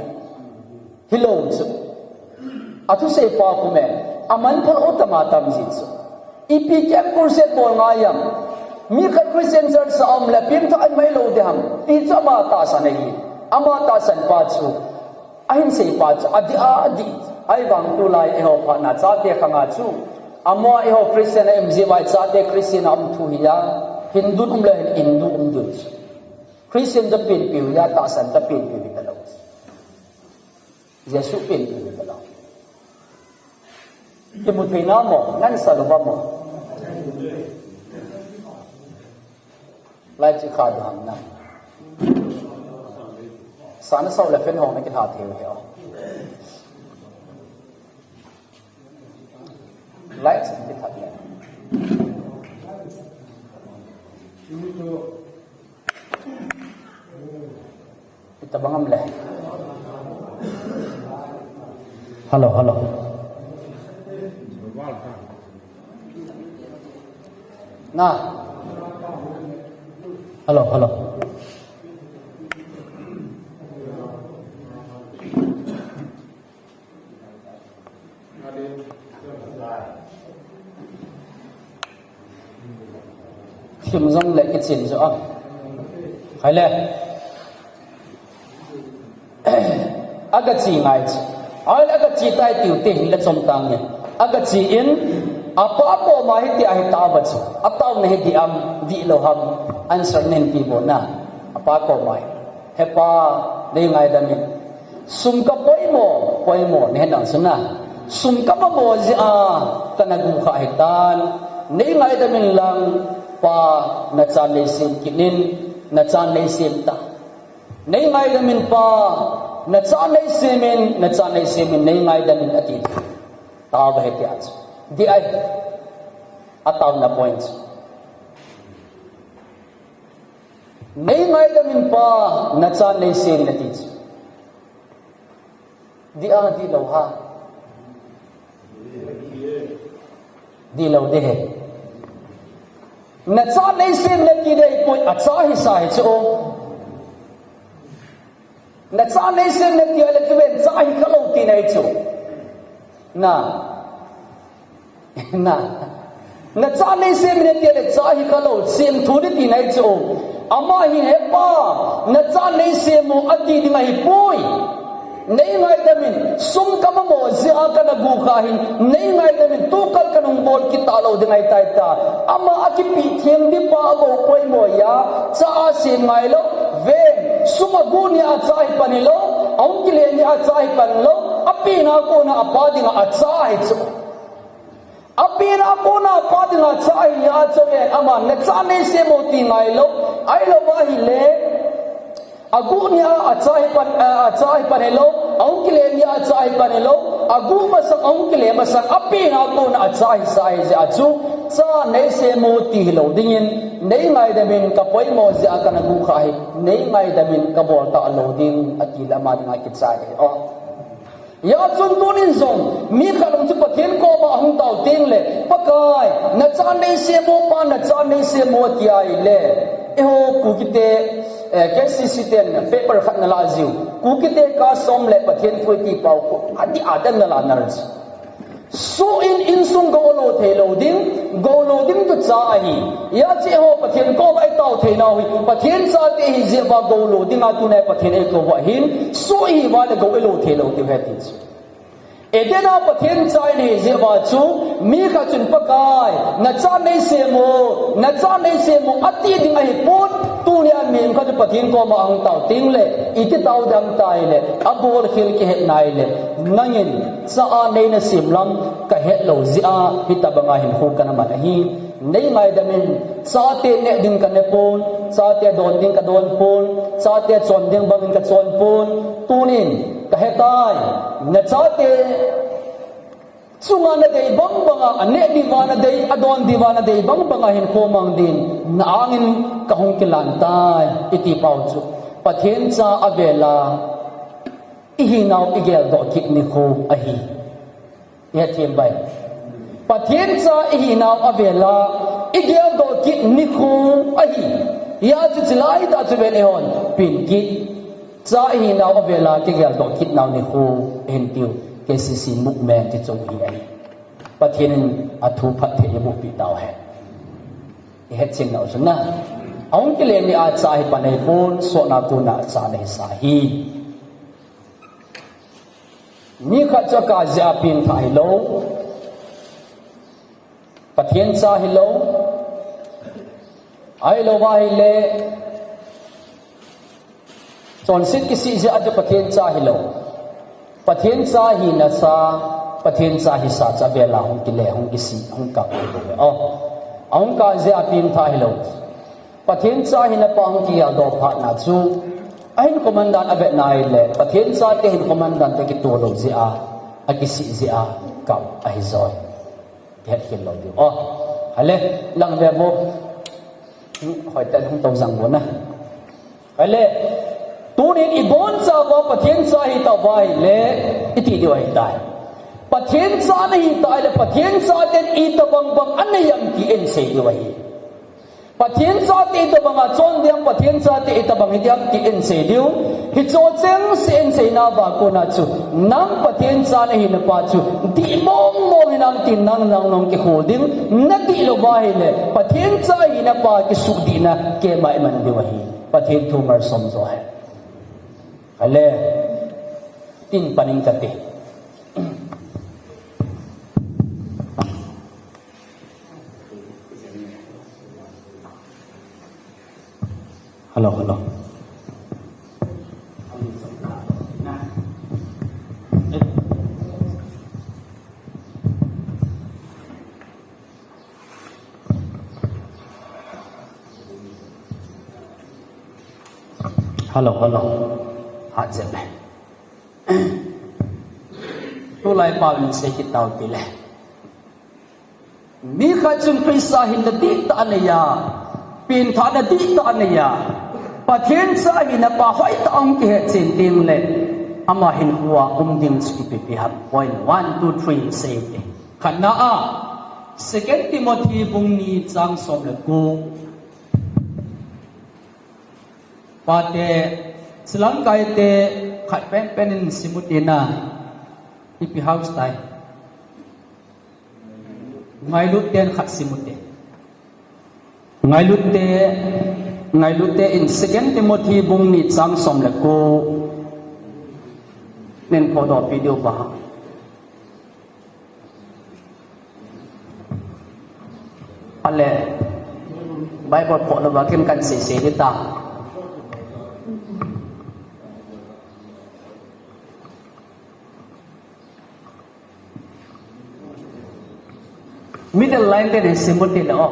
hilo chu atu se pa ku me aman phalo tamatam ji chu ipi kem kurset bol ngayam mi khat christian church sa om la pim tha an mai lo de ham ti chama ta sa nei ama ta san pa chu ahin se pa chu adi ai bang tu lai e ho pha na cha te khanga chu amo e ho christian em ji wai cha te christian am thu hiya hindu le hindu du christian da pin pi ya ta san da pin pi ka lo yesu pin pi ka lo ke mu pe na mo nan sa lo ba mo lai chi kha dam na san sau la fen ho na ki tha theu he lai chi ki tha le kita bangam le halo na halo kim zong le cái chuyện rõ hay le aga chi ngai ai aga chi tai tiu te le chom tang ne aga chi in apa ma hi ti ai ta ba chi ataw ne hi di am di lo ham answer nen pi bo na apa ko mai hepa le ngai da ni sum ka poi mo ne na suna sum ka mo ji a kana gu kha hi tan ne ngai da min lang pa na chan le sim kinin na chan le sim ta ne ngai da min pa na chan le simin ne ngai da min ati ta ba he ti ach di ai ataw na point ne ngai da min pa na chan le sim na ti di a di lo ha di lo de he na cha le sim na ki dei poi a cha hi sa hi cho na cha le sim na ki ale ke ben cha hi ka lo ti nei cho na cha le sim na ki ale cha hi ka lo sim thu ni ti nei cho ama hi he pa na cha le sim mo ati di mai poi nei ngai da min sum kama mo zia kana gu kha hin nei ngai da min tu kal kanung bol ki ta lo de ngai tai ta ama akipi thiam di pa go poi mo ya cha si ngai lo ven suma gu ni a chai panilo ong ki le ni a chai panlo api na ko na apa dinga a chai chu api na ko na apa dinga chai ya chu ama na cha nei se mo ti ngai lo ai lo ba hi le agunya achai panelo aukile nya achai panelo agu masak aukile masak api na ko na achai sai ja chu cha nei se mo ti lo dingin nei ngai da min ka poi mo ja kana gu khai nei ngai da min ka bol ta lo ding ati lama ngai ki chai o ya chun tunin zong mi khalong chu pathen ko ma hung tau ting le pakai na cha nei se mo pa na cha nei se mo ti ai le eho ku kite ke sisiten paper khat na la ziu ku kite ka som le pathen phoi ti pau ko adi adan na la nar so in sung go lo ding tu cha hi ya che ho pathen ko bai tau the na hui pathen cha te hi je ba go lo ding a tu na pathen e ko wa hin so hi wa le go lo the lo ti he ti edena pathen chai ne je ba chu mi kha chun pakai na cha nei se mo ati ding ai pon tu ni an min kha pathen ko ma ang tau ting le iti tau dam tai le abor khil ke het nai le ngangin sa nei na simlam ka hello zia hitabanga hin ho kana manahi nei ngai damin sa te ne ding ka ne pon sa te don ding ka don pon sa te chon ding bangin ka chon pon tunin ka hetai na sa te sunga na dei bang banga ane diwana dei adon diwana dei bang banga hin ko mang din na angin kahong kilantai iti pauchu pathen cha avela ihinaw igel do kit ni ko ahi ya thiam bai pathen cha ihinaw avela igel do kit ni ko ahi ya chu chlai ta chu ben hon pin kit cha ihinaw avela igel do kit naw ni ko hen tiu KCC movement ti chong hi ai pathian athu phat the yamu pi daw he he ching naw suna aung ke le ni a cha hi panai pon so na tu na cha nei sa hi ni kha cha ka ja pin thai lo pathian cha hi lo ai lo wa hi le chon sit ki si ja a pathian cha hi lo pathian cha hi na sa pathian cha hi sa cha bela hong ki le hong ki si hong ka o ong ka je apim tha hi lo pathian cha hi na pang ki ya do pha na chu ain komandan abe nai le pathian cha te hin komandan te ki to lo je a ki si je a ka a hi zoi het ki lo di o hale lang ve bo hoi ta hong tong jang bo na hale tunin ibon sa ba pathian sa hi ta bai le iti di wai tai pathian sa na hi tai le pathian sa ten i ta bang bang anayam ki en se di wai pathian sa te ta bang a chon diam pathian sa te ta bang diam ki en se diu hi cho cheng se en se na ba ko na chu nang pathian sa na hi na pa chu di mong mong nang tin nang nang nong ki holding na di lo ba hi le pathian sa hi na pa ki su di na ke mai man di wai pathian tu mar som zo hai ale tin paning kate hello hạt dẹp này tôi lại bảo mình sẽ kít tàu tỷ lệ mi khai chung khai sa hin na ti ta ne ya pin tha na ti ta ne ya pathian sa hin na pa hoi ta ong ki he chen ting le ama hin huwa ding chi pi hap point 1 2 3 say te khana a second Timothy bung ni chang som le ko pate silang kai te khat pen in simutina ipi house tai ngai lut ten khat simute ngai lut te in second Timothy bung ni chang som le ko nen ko do video ba ale Bible po lo ba kim kan se ta middle line then is simple no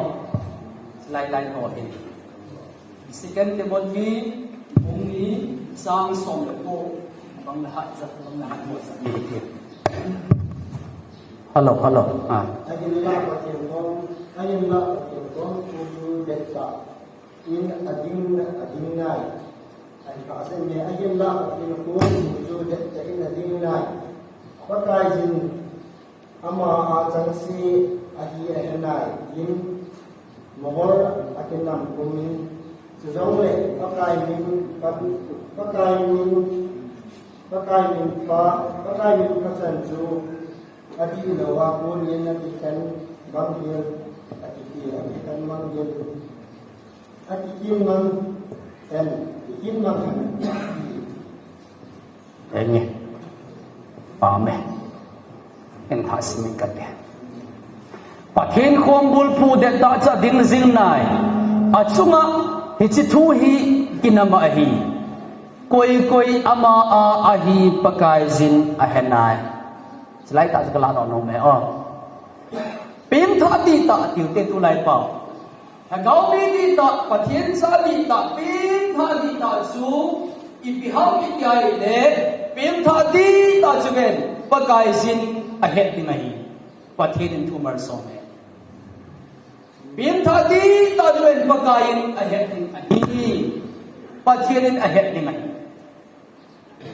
line ho in second Timothy only sang som le ko bang lahat mo sa hello ayun la ko tu detta in adinai ay kasi me ayun la ko tu detta in adinai pakai jin ama ajang si ahi ahinai in mohor akinam kumin sejauh pakai min kasan ju adi lawa pun yang akan bangjir akan bangjir akan mang dan ikin mang ini pame en hasmi kate pathen khom bul pu de ta cha ding zing nai achunga hi chi thu hi kinama hi koi ama ahi pakai zin ahenai selai tak sekala no me pim tha ti ta tiu te tu lai pau gao mi ti ta pathian sa ti ta pim tha ti ta su ibihau ti ai le pim tha ti ta chugen pakai zin ahet ni ngai pathian thu mar so me pim tha ti ta chugen pakai ahet ni ai pathian ahet ni ngai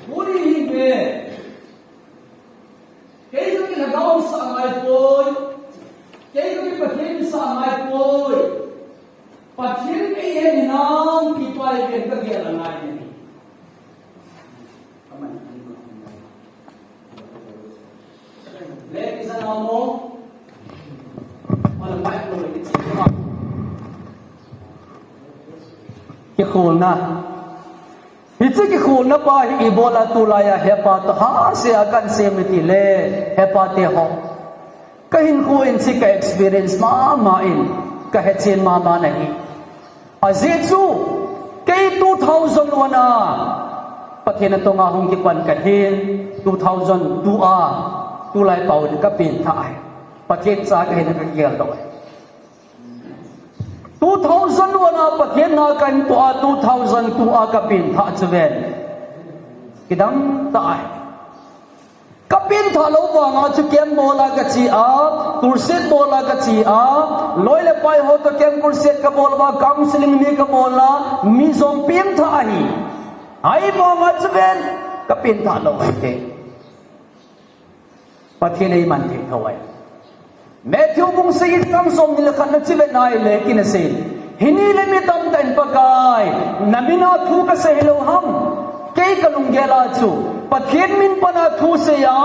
Muri hingga, kaya kita nagaw sa ngay poy, kaya kita pathin sa ngay poy, pathin kaya hinang kipay kaya kaya ngay ni. Lagi sa namo, walang baik lo ini cuma. Kikul na. Itu kikul na pa ibola tulaya hepa to ha se akan se mitile hepa te ho kahin ko in si ka experience ma in ka hetsin ma nahi azechu kay 2001 pathina to nga hong kipan kahin 2002 tulay pau ni kapin thai pathin sa kahin ka gel do 2001 pathian na kan to 2002 kapin tha chwen kidam tai kapin tha lo wa nga chu kem bola ka chi a kurset bola ka chi a loile pai ho to kem kurset ka bolwa counseling ni ka bola mi zom pim tha hi ai bo nga chwen kapin tha lo ai te pathian ai man the thawai Matthew bung sayit kam som nilakhan na chile nai le kinasin hini le mi tam tan pakai namina thu ka se helo ham kay kalunggela chu pathian min pana thu se ya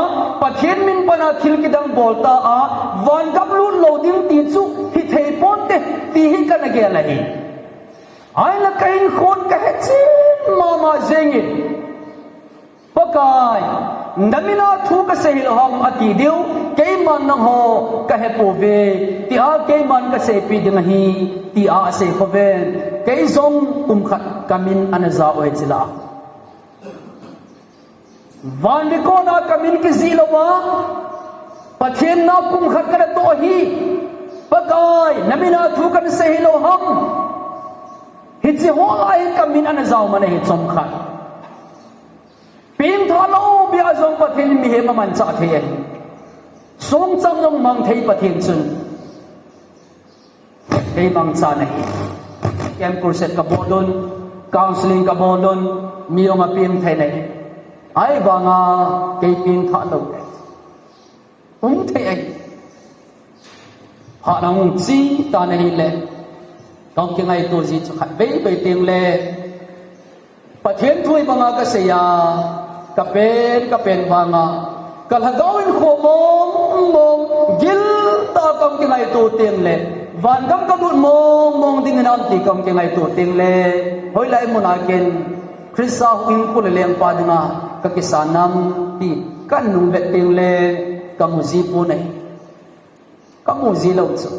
pathian min pana khil kidang bolta a wan gap lu loading ti chu hi thei ponte ti hi kana ge la hi ai la kain khon ka he chin mama zengin pakai namina thu ka se helo ham ati deu kay man nang ho ka he po ve ti a kay man ka se pi ding hi ti a se ko ve kay zong khat kamin anaza oi chila van ko na kamin ki zilowa pathian na khat ka to hi pakai namina thu ka se helo ham hi chi ho lai kamin anaza man hi chom khat pim thalo bia zong pathian mi he man cha the song chang long mang thei pathian chun ei mang cha nahi kem kurset ka bodon counseling ka bodon miong a pim thai nahi ai banga ke pim tha lo thei ai ha nang chi ta nahi le kong ki ngai tu ji chu khat bei bei teng le pathian thui banga ka se ya ka pen banga kalhagawin ko mong gil ta kam ki ngai tu teng le van gam ka dun mong ding nam ti kam ki ngai tu teng le hoi lai mun aken krista huing pul leng pa dinga ka kisanam ti kan nung le teng le ka muzi pu nei ka muzi lo chu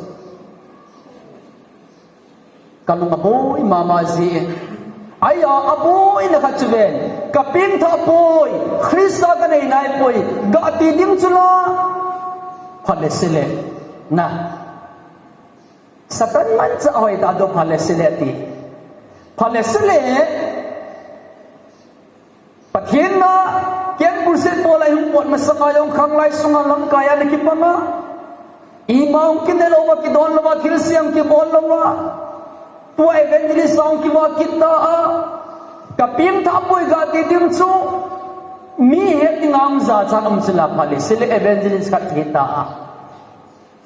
ka nung aboy mama zi aya aboy na khachuven kapin tha poi krista ka nei nai poi ga ti dim chula phale sile na satan man cha hoi ta do phale sile ti phale sile pathian na ken kurset bolai hum pot masaka yong khang lai sunga lam kaya na ki pama imam ki ne lo wa ki don lo wa thil siam ki bol lo wa tu evangelist song ki wa kita a kapim tha poi ga ti dim chu mi he tingam za cha am sila phale sile evangelist ka theta a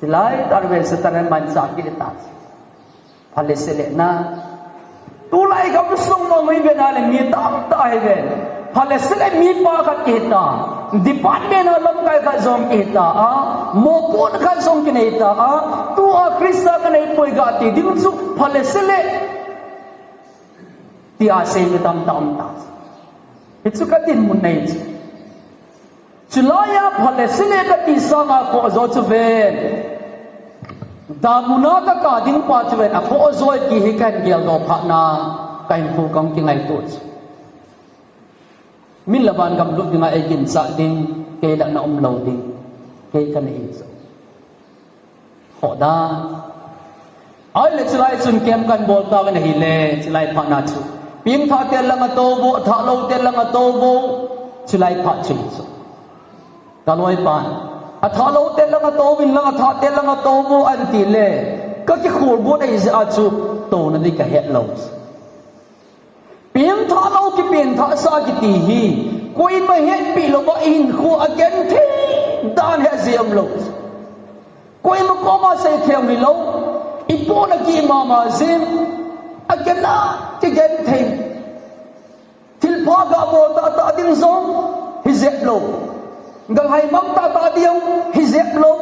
silai tarvel sataran man sa ki ta phale sile na tu lai ga song mo mai be na le mi tam ta he be phale sile mi pa ka theta department alam kai ka zong kita a mo pon ka zong ki nei ta a tu a krista ka nei poi ga ti dim chu phale sile ti a se mi tam ta itu ka tin mun nei chulaya phale sile ka ti sa nga ko zo chu ve damuna ka ding pa chu ve a ko zo ki hi kan gel do pha na kain pu kam ki ngai tu min laban gam lu dinga egin sa ding ke la na lo ding ke kan hi so khoda ai le chlai chun kem kan bol ta kan hi le chlai pha na chu pim tha tel langa to bo tha lo tel langa to bo chlai pha chu so ka loi pan a tha lo tel langa to win langa tha tel langa to bo an ti le ka ki khur bo dai za chu to na di ka het lo pim tha lo ki pin tha sa ki ti hi koi ma het pi lo ba in khu again thi dan he ziam lo koi ma ko ma sai theo mi lo ipo na ki mama zim agena ke gen thei til pha ga bo ta ding zong hi zep lo ngang hai mam ta diu hi zep lo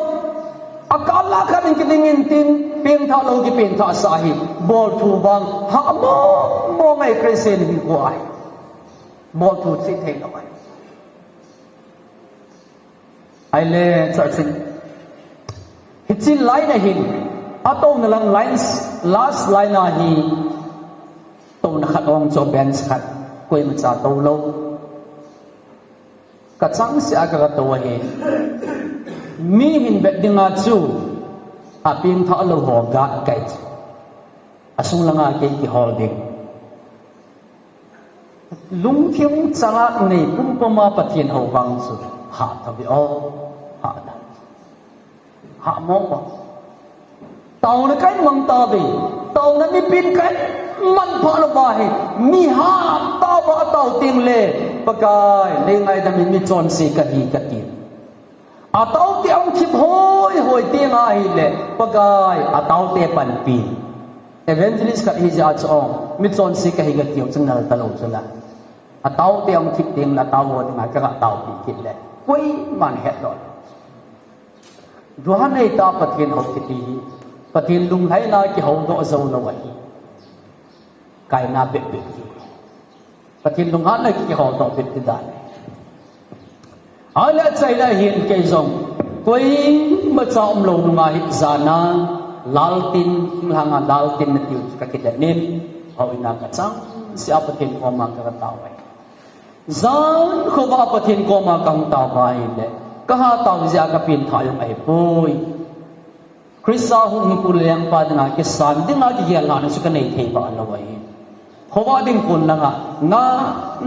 akala khan ki ding in tin pim tha lo ki pin tha sa hi bol thu bang ha mo ngai krisen hi ko ai bol thu si thei lo ai le cha chin hi chin lai na hin ato na lang lines last line na hi to na khat ong cho bench khat koi ma cha to lo ka chang si aga to hi mi hin bet dinga chu a pim tha lo ho ga kai asung langa ke ki holding lung thiam changa nei pum pama pathian ho wang chu ha thabi o ha da ha mo ba tàu nó cái măng ta về tàu nó mi pin cái man phá lo ba he mi ha tàu ba tàu tiếng lệ pakai lên ngay ta mi chọn si cái hi cái tiền à tàu ti ông chip hoi tiếng ai lệ pakai à tàu te pan pin evangelist cái hi ja chong mi chọn si cái hi cái tiền chung nal talo chula à tàu te ông chip tiếng là tàu ho ngai cái tàu pi kit lệ quay man het rồi duhan này ta pathian học kiti pathian lung hai na ki ho do zo no wai kai na be be ki pathian lung han na ki ho do be ti dan ala chai la hin ke zong koi ma chaum lo ma hi zana lal tin king hanga lal tin na tiu ka ki da nim ho ina ka chang si a pathian ko ma ka ta wai zan ko ba pathian ko ma kang ta wai le ka ha tau ja ka pin tha yong ai poi Krista hu hi pu leng pa dina ke san dinga ki ya la na su ka nei thei ba la wai ho wa ding kun la nga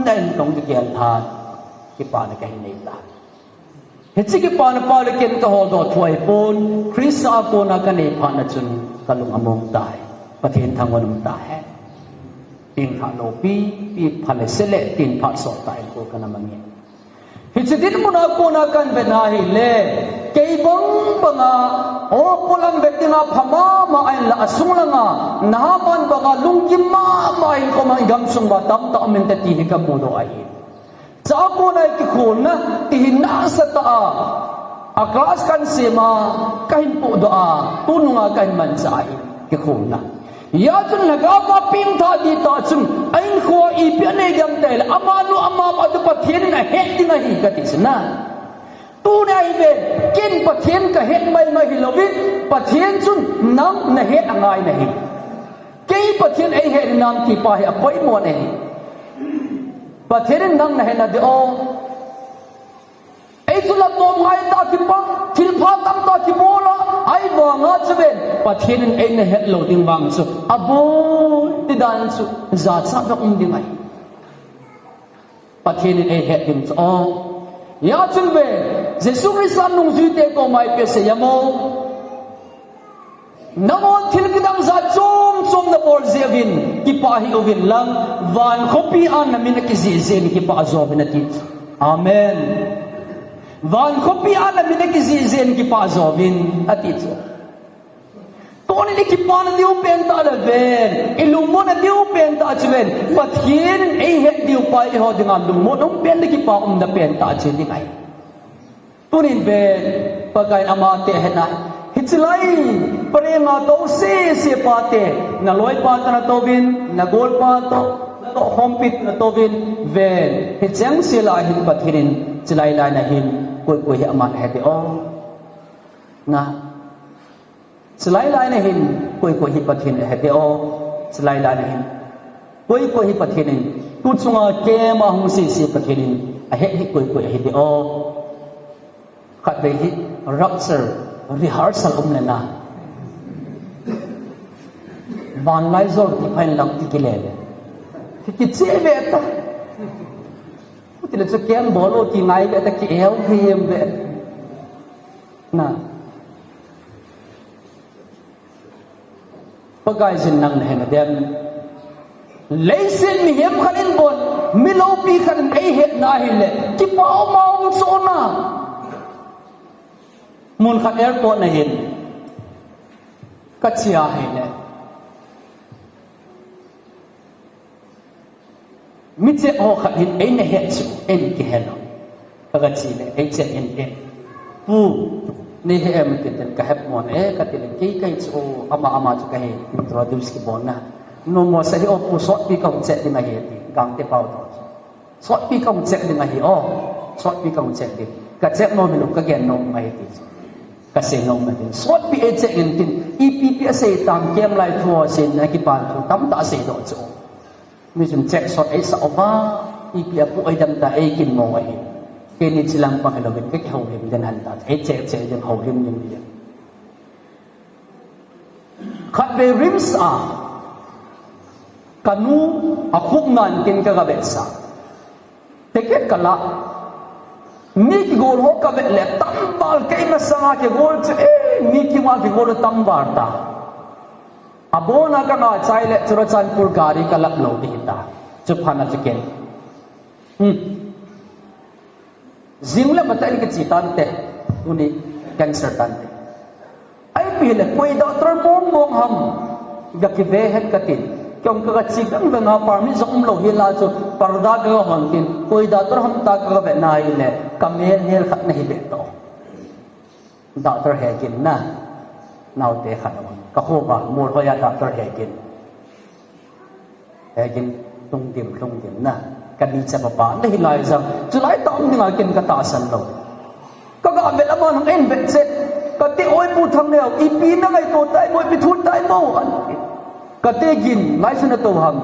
nen tong ki ya tha ki pa na ka hi nei ta he chi ki pa na pa le ken ka ho do thuai pon Krista ko na ka nei pha na chun ka lung among tai pathian thang wanum ta he pin tha lo pi pha le sele tin pha so tai ko ka na mangi Hicedin muna ko na kan benahi le kay bang banga o pulang betina phama ma ay la asunglanga naman banga lungkim ma ay ko ma igam sung batam ta amin ta tihi ka mudo ay sa ko na ki khuna ihina sa ta a class kan sema kahin po doa tununga kan man sa ay ki khuna ya chun laga pa pim tha di ta chun ain kho I pian ne gam tel amanu amma adu pathian na he dinga hi ka tisna tu dai be kin pathian ka he mai ma hi lovin pathian chun nam na he angai na hi kei pathian ai he nam ki pa he apoi mo ne pathian nam na he na de o ai chula to ngai ta ki pa thil pha tam ta ki bola ai bo nga chben pathian ai na he lo ding bang chu abo ti dan chu za cha da ding ai pathian ai he ding chu o ya chun be jesu christ nung zu te ko mai pe se yamo namon thil kidang za chom na bol zevin ki pa hi ovin lang van khopi an na min ki zi zen ki pa zo bin ati amen van khopi an na min ki zi zen ki pa zo bin ati zo Tony ni kipan na diu pen ta da ven ilummo na diu pen ta chven pathian ei het diu pa I ho dinga lummo nong pen ni kipa da pen ta chen ni kai tunin ven pagai ama te hena hitlai prenga to se pa te na loi pa ta na to vin na gol pa to to hompit na to vin ven hichang sila hin pathirin chilai lai na hin koi hi ama he de o na Selai lai na hin koi hi pathin he de o selai lai na hin koi hi pathin tu chunga ke ma hung si pathirin a he koi he de o khat be hi rapture rehearsal le na van lai zor ki phain lam ti kile ki che be ta ti le kem bolo ki ngai be ta ki el phim be na pagai sin nang ne na dem leisin mi hem khanin bon milo pi khan ei het na hi le ki pau maung so na mun khat airport na hin kachia hi le mi che ho khat hin ei na het chu en ki hello ka chi le ei che en pu ni he em tin ka hep mon ka tin kai chu ama chu ka he introduce ki bon na no mo sa hi o pu so pi ka che di ma he ti gang te pau to so pi ka che di ma hi o so pi ka che di ka che no mi lu ka gen no ma he ti ka se no ma tin so pi e che in tin epp se tam kem lai tho sin na ki pan thu tam ta se do chu mi chum check so ai sa ova epp pu ai dam ta ai kin mo ai ke ni chilang pa hello ke ho lim den han ta ai che den ho lim lim ni khat be rims a kanu akhuk nan tin ka ga betsa teket kala mi ki gol ho ka be le tambal ke ma sanga ke gol che mi ki ma ki gol tambar ta abona ka nga chai le chura chanpur gari ka lak lo di ta chuphana chicken zingla matai ke chitan te uni cancer tan te ai pi le koi doctor mong ham ga ki ve het katin kyong ka chi kang nga parmi zom lo hi la chu parda ga hon tin koi doctor ham ta ka be nai le kamel hel khat nahi be to doctor he kin na nau te khat ka ho ba mur ho ya doctor he kin tung dim na kan ni cha pa nahi lai jam chu lai tong ni ngai kin ka ta san lo ka ga be la mon en be set ka ti oi pu thang ne i pi na ngai to tai moi pi thut tai mo an ka te gin lai sun to ham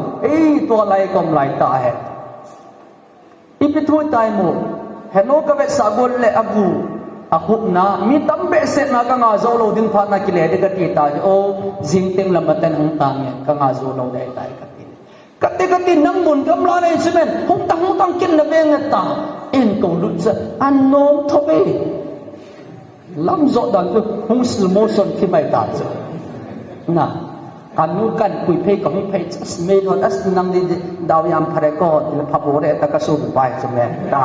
to lai kom lai ta he i pi thut tai mo he no ka be sa gol le abu a khuk na mi tam be set na ka nga zo lo ding pha na ki le de ka ti ta o jing teng lam tan hang ta nge ka nga zo lo dai tai ka kati nang mun kam la nei simen hung tang kin na be ngata en ko lu za anom thobe lam zo dan tu hung sil mo son ki mai ta cha na anu kan kui pe ko hung pe chas me no as nang di daw yam phare ko le phapo re ta ka su bai cha me ta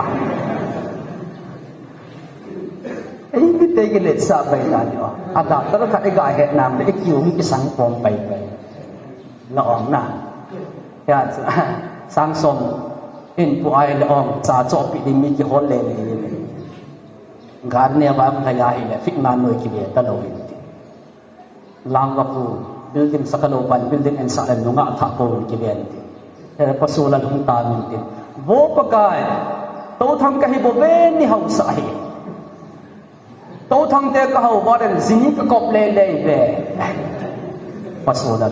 ai ni te ke le sa bai ta ni ada ta ka ga he nam le ki um ki sang pom pai la ong na ya sang som in pu ai le ong cha cho pi di mi ki hol le gar ne ba ma ya hi le fik man noi ki be ta lo hi lang wa pu building sakalo ban building en sa en nga tha ko ki be ni e pa so la hung ta min tin bo pa kai to tham ka hi bo be ni hau sa hi to tham te ka hau ba den zini ka kop le be pa so la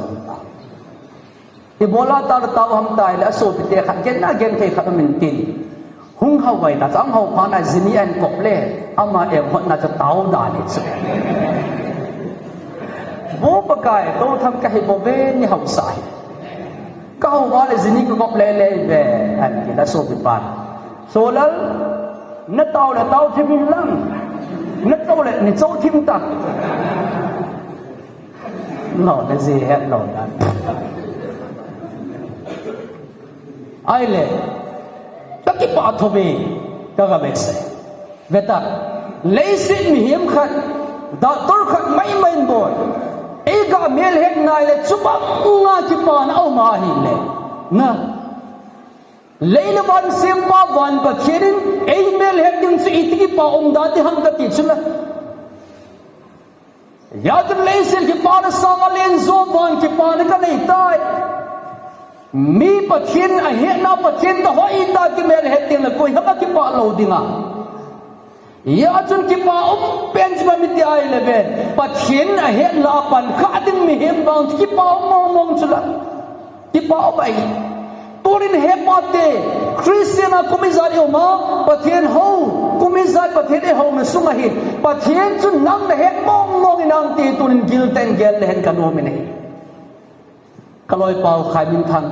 ibola tar taw ham tai la so ti te khat gen na gen ke khat min tin hung hau wai ta chang hau pa na zini an kop le ama e hot na cha taw da ni chu bo pa kai to tham ka hi bo be ni hau sai ka hau wa le zini ko kop le be an ki la so bi pan so lal na taw thimin lang na taw le ni chau thim ta no le gì hết lo da ai le ta ki pa thobe ka ga be se beta leisin mi hiam khat da tor khat mai boy e ga mel het nai le chupa nga ki pa na au ma hi le na leila ban sempa ban pa khirin e mel het ding si itki pa da ti ham ka ti chula yad leisin ki pa na sa len zo ban ki pa na ka nei tai mi pathin a he na pathin to hoi ta ki mel he ting na koi ha ki pa lo dinga ya chun ki pa pen jba mi ti ai le be pathin a he la pan kha ding mi hem bang ki pa mong chula ki pa bai turin hepate Christiana kumizat yoma pathian ho kumizat pathian e ho na sungahin pathian chu nang na het mong inang ti turin gilten gel lehen kanomin hi kaloi pau khai min thang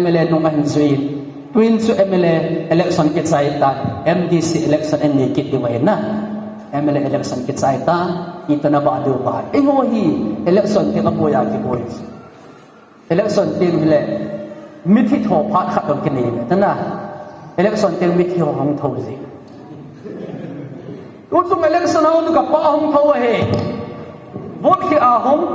MLA nong ahin zui twin chu MLA election ke chai ta MDC election en ni kit diwai na MLA election ke chai ta ito na ba do ba e ho hi election ke kapoya ki boys election team le mithi tho phat khat dong kini ta na election team mithi ho hong tho ji tu election ho ka pa hong tho he vote ki a hong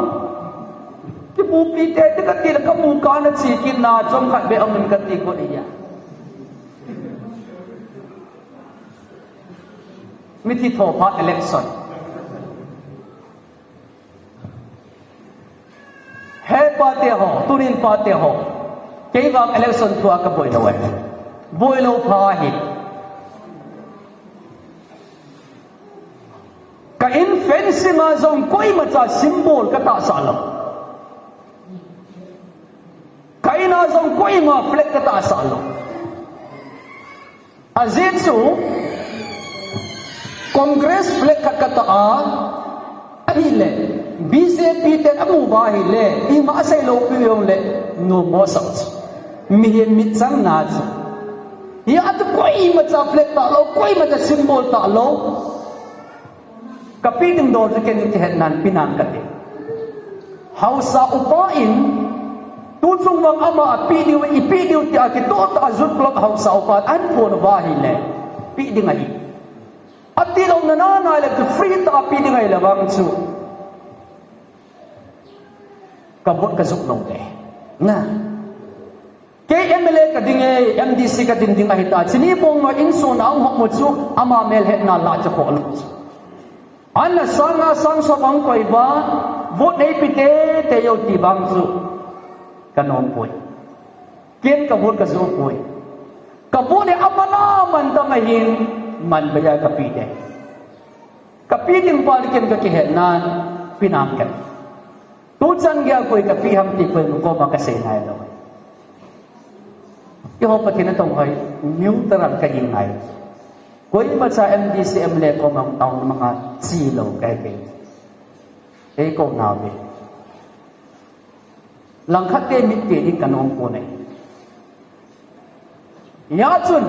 ki bu pi te ka ti la ka mu ka na chi ki na chom khat be amun ka ti ko ni ya mithi tho phat election he pa te ho turin pa te ho kei wang election thua ka boi lo ai boi lo pha hi ka in fencing a zong koi ma cha symbol ka ta sa lo kai na zong koi ma flag ka ta sa lo azin su congress flag ka ta a ahile BJP te amu ba hi le I ma sai lo pi yong le no mo sa mi hen mit sang na chu ya at koi ma cha flag ta lo koi ma cha symbol ta lo kapi ding do ke ni te het nan pinang ka te hausa upa in tu chung wang ama pi diu I pi diu ti a ki to ta zut blok hausa upa an phon ba hi le pi ding ai ati lo na na le to free ta pi ding ai la bang chu kabut ka zuk nong te na KMLA ka dinge MDC ka ding ding ahita chini pong no inso na ang hokmo chu ama mel het na la cha ko lu an na sanga sang so bang koi ba vote nei pite te yo ti bang chu kanom poi ken ka vote ka zu poi ka vote amana man ta mahin man baya ka pi de ka pi ding pa ken ka ki het nan pinam kan tu chan gya koi ka pi ham ti koi ko ma ka sei nai lo yo patin tong hoi new taran ka ing nai koi ma cha MDC MLA ko mang tong mga chi lo kai kai e ko na be lang khat te mit te din kanong ko nei ya chun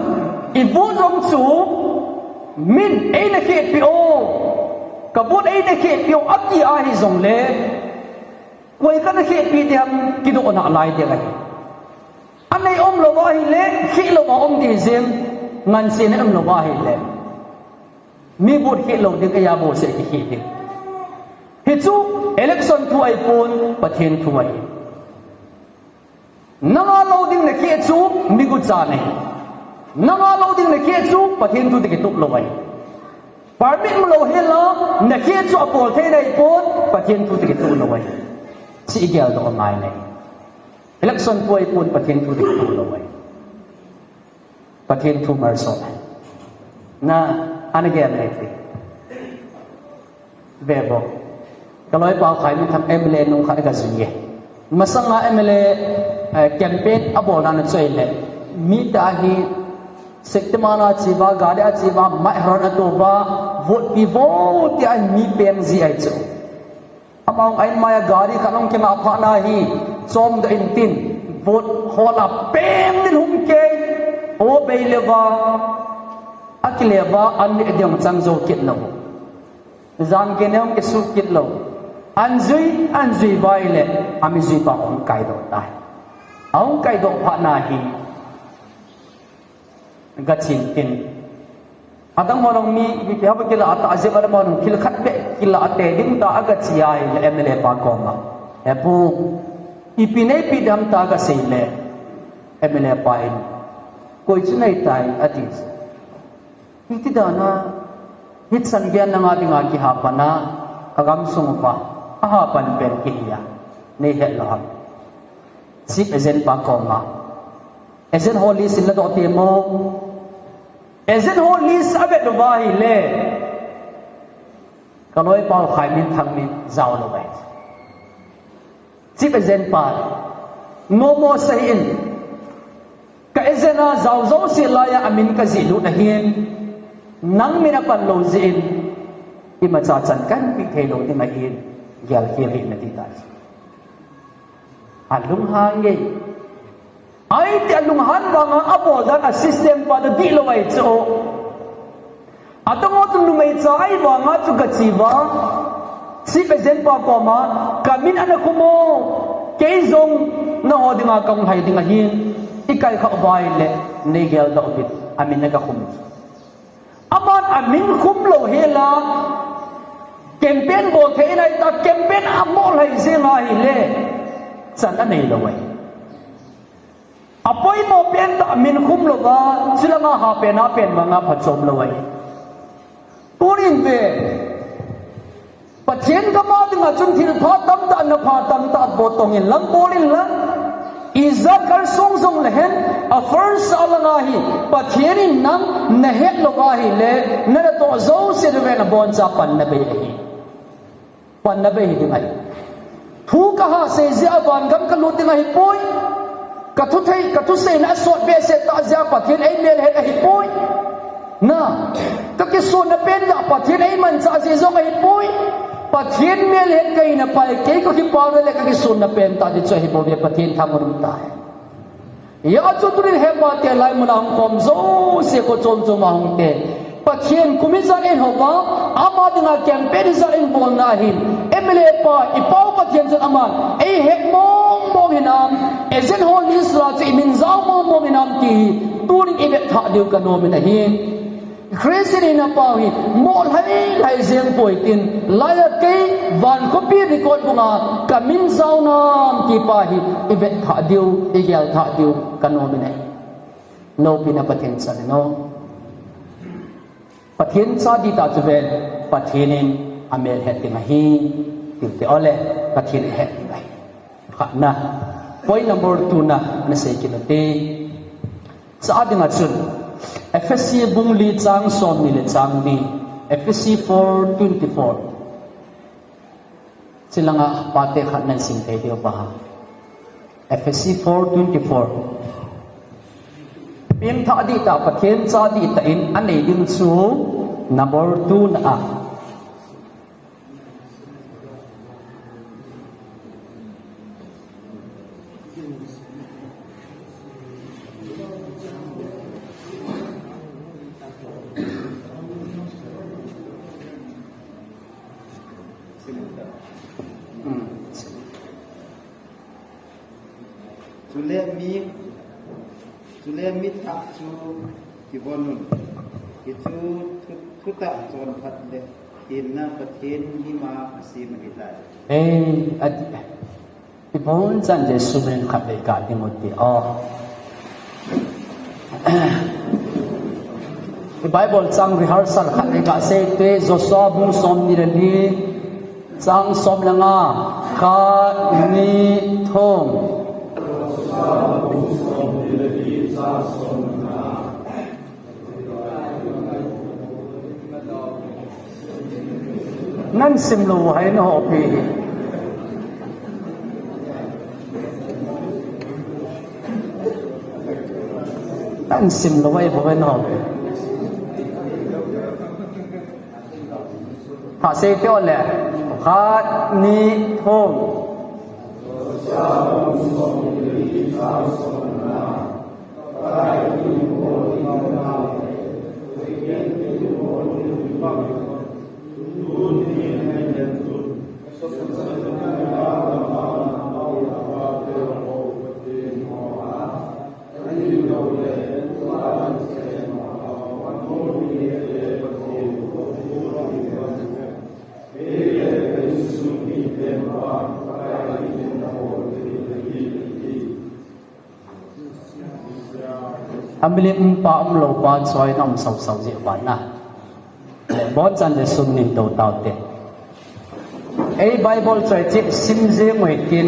I bu rong chu min e na ke pi o ka bu e na ke pi o ati a hi zong le koi ka na khe pi diam ki do na lai de lai anai om lo wa hi le khi lo wa om di zem ngan sin am lo wa hi le mi but khi lo de ka ya bo se ki khi de hi chu election thu ai pon pathen thu ai nanga lo ding na khe chu mi gu cha nei nanga lo ding na khe chu pathen thu de ki tuk lo ai permit mo lo he lo na khe chu apol the nei pon pathen thu de ki tuk lo ai si igel do mai nei election poi pun pathen thu de tu lo wai pathen thu mar so na anagel nei ti bebo kaloi pa khai mi tham MLA nong kha ga zui masanga MLA campaign abol na choi le mi ta hi sektemana chiba gada chiba mai haron atoba vote pi vote ti an mi pem zi ai chu among ain maya gari kanong kina apha na hi som da intin vote hola pem din hum ke o beileva akileva an ni edem chang zo kit lo zan ke nem ke su kit lo an zui bai le ami zui pa ong kai do tai ong kai do pha na hi ga chin tin adang morong mi biya ba kila ata aje ba morong kil khat be kila ate ding ta aga chiai le MLA pa ko ma e bu ipine pidam ta ga sei le MLA pa in koi chu nei tai ati iti da na hit san gyan na nga dinga ki ha pa na agam sung pa aha pan pen ki ya nei he lo ha si ezen pa ko ma ezen holy sin la do te mo ezen holy sabet do ba hi le kaloi pa khai min thang min zau lo bai si ezen pa no mo sai in ezena zau zau si laya amin ka zilu na hin nang minapan lo zin ima cha chan kan pi thelo ti ma hin gyal kheli na ti ta alung han ge ai ti alung han ba nga abol dan a system pa da di lo ai cho atongo tu lumai cha ai ba nga chu ga chi ba si present pa ko ma kamin ana kumo ke zong na hodinga kang hai dinga hin ikai kha bai le ne gel da obit amin na ka khum aman amin khum lo hela campaign bo the nai ta campaign amol hai se nga hi le chan a nei lo wai apoi mo pen ta amin khum lo ga silanga ha pen manga phachom lo wai purin ve pathian ka ma dinga chun thil pha tam ta na pha tam ta bo tong in lam polin la izat kar song song lehen a first alanga hi pathianin nam na het lo ga hi le na to zo se de na bon cha pan na be hi pan na be hi dingai thu ka ha se zia ban gam ka lu dinga hi poi ka thu se na so be se ta zia pathian ai mel het hi poi na ka ki so na pen da pathian ai man cha se zo hi poi pathian mel het kai na pai ke ko ki paw le ka ki sun na pen ta di chai bo be pathian tham rum ta ya chu turin he ba te lai mun ang kom zo se ko chom chom ang te pathian kumi zan en ho ba ama dinga campaign zan en bol na hin emle pa ipaw pathian zan aman ei he mong mong hinam ezen hol isra chi min zaw mong mong hinam ti turin ibe tha diu ka no min hin Christian in a power, more high zeng poitin, laya kay van copy record bunga, kamin sauna kipahi, ibet thadiu, igel thadiu, kanomine. No pinapatin sa no. Patin sa di tatuvel, patinin amel het mahi, tilti ole, patin het mahi. Na. Point number 2 na say kinati. Sa ading atsun. FSC bung li chang som ni le chang ni FSC 4:24 silanga pate khat nan sing thei deu pa FSC 4:24 pim tha di ta pathen cha di ta in anei ding chu number 2 na Sule mit tak chu kibonun itu tuta zon phat le inna pathen hima asim hitai adi ibon chan je subren khat le ka timoti the Bible chang rehearsal khat le ka se te Joshua bung som ni ni chang som langa kha ni thom nan sim lo hai no pi nan sim lo hai bo no ta se te ole kha ni thom amili pa lo pa choi nam sau sau je ba na le bon chan de sum nin to tao te ei Bible choi che sim je ngoi tin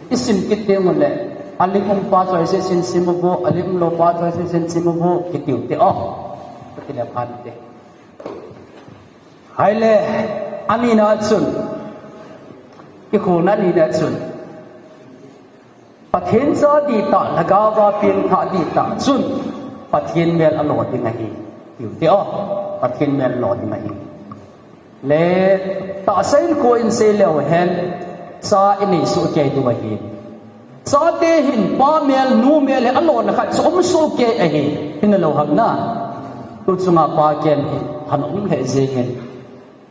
isim kit te ngol le alim pa choi se sin sim bo alim lo pa choi se sin sim bo kitiu te ti le phan te hai le amina chun ki khu na ni da chun ประเทศซาดีตาละกาวาเพียงท่าดีตาจุนประเทศเมลอโลดิงไงอยู่ที่อ๋อประเทศเมลอโลดิงไงเลตาเซนโคอินเซเลวเฮนซาอินิสุเกดูไงซาเตหินป้าเมลนูเมลอโลนะครับสมสุเกไอหินเราหักหน้าตุจุงาปาเกนหันอุ้มเหเจเงิน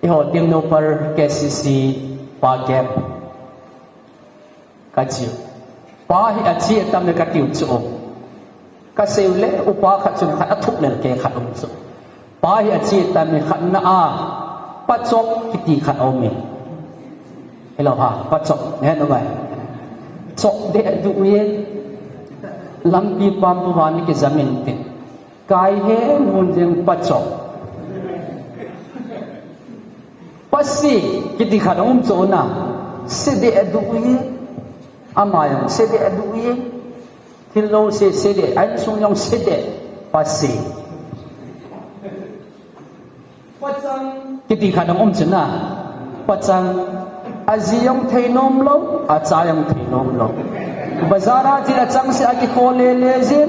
อีหอดิมโนเปอร์เกซีซีปาเกนกัจจิวป้าฮิอาชีตามเนกัติวจูก็เซลเล่อุปาขัดจุนขัดทุกเล่นเกขัดอุ้มจูป้าฮิอาชีตามเนขัดน่าปัจจกกิติขัดเอาเมเฮลโลฮะปัจจกเนี่ยนะไว้จกเดดูเยลำปีปั๊มปวานิกจามินติกายเฮมุนเจงปัจจกปัสสีกิติขัดอุ้มจูน่ะเสเดดูเยอามายังเสด็จดูเองที่เราเสด็จไอ้ส่วนยังเสด็จปัสสีปัจจังกิติขัดองค์ชนะปัจจังอาเจียงเทนอมลงอาจายังเทนอมลงบาซาราที่ละจังสิอากิโคเลเลซิน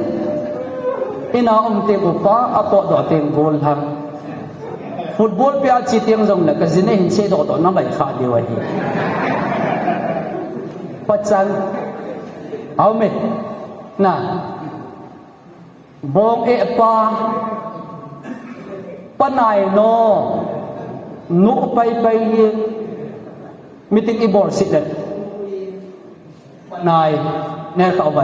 อินาเตบุปะอปอดอเตงโกลฮังฟุตบอลเปียจิตยังจงนะก็จินเนหินเชดอดอน้ำใบขาดเดียวฮีปัจจัยเอาไหมน่ะบองเอปาปนายโนนุไปมิติงอีบอร์สิเด็ดปนายเนี่ยเขาไป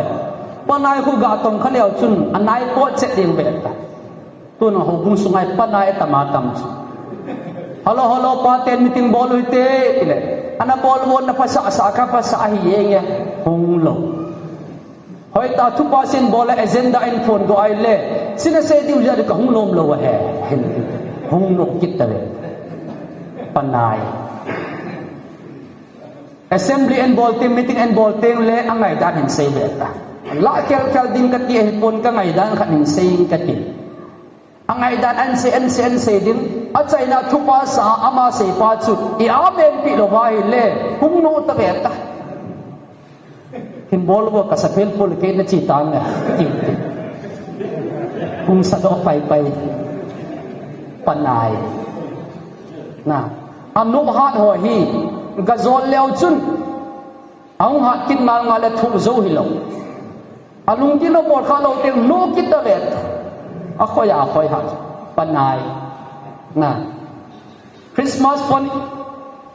ปนายคู่กาตงเขาเลี้ยวจุนอันนายโคตรเจ็ดเดียงเบ็ดตัวน้องหุ่นสุงายปนายตมาตำจุฮัลโหลปาเตนมิติงบอลลุยเตะเลยอันนั้นบอลวนนับภาษาสักภาษาฮิเองเนี่ยหงโลหอยตาทุกภาษาบอลเอเจนดาอินโฟนก็ไอเล่สิ่งเสียที่อุจจาระก็หงโลมโลวะเห็นหงโลกิตเลยปนาย assembly and ball team meeting and ball team le ang ngay dan hin say beta la kel din ka ti hipon ka ngay dan ka ning say ka ti ang ngay dan an say din at say na thupa sa ama say pa chu I amen pi lo vai le hung no ta beta hin ball wo ka sa pel pol ke na chi tang na ti hung sa do pai panay na anu hat ho hi gazol leo chun ang hat kin mal ngale thu zo hi lo alung ki lo bol kha lo teng no kit da let a khoi hat panai na Christmas pon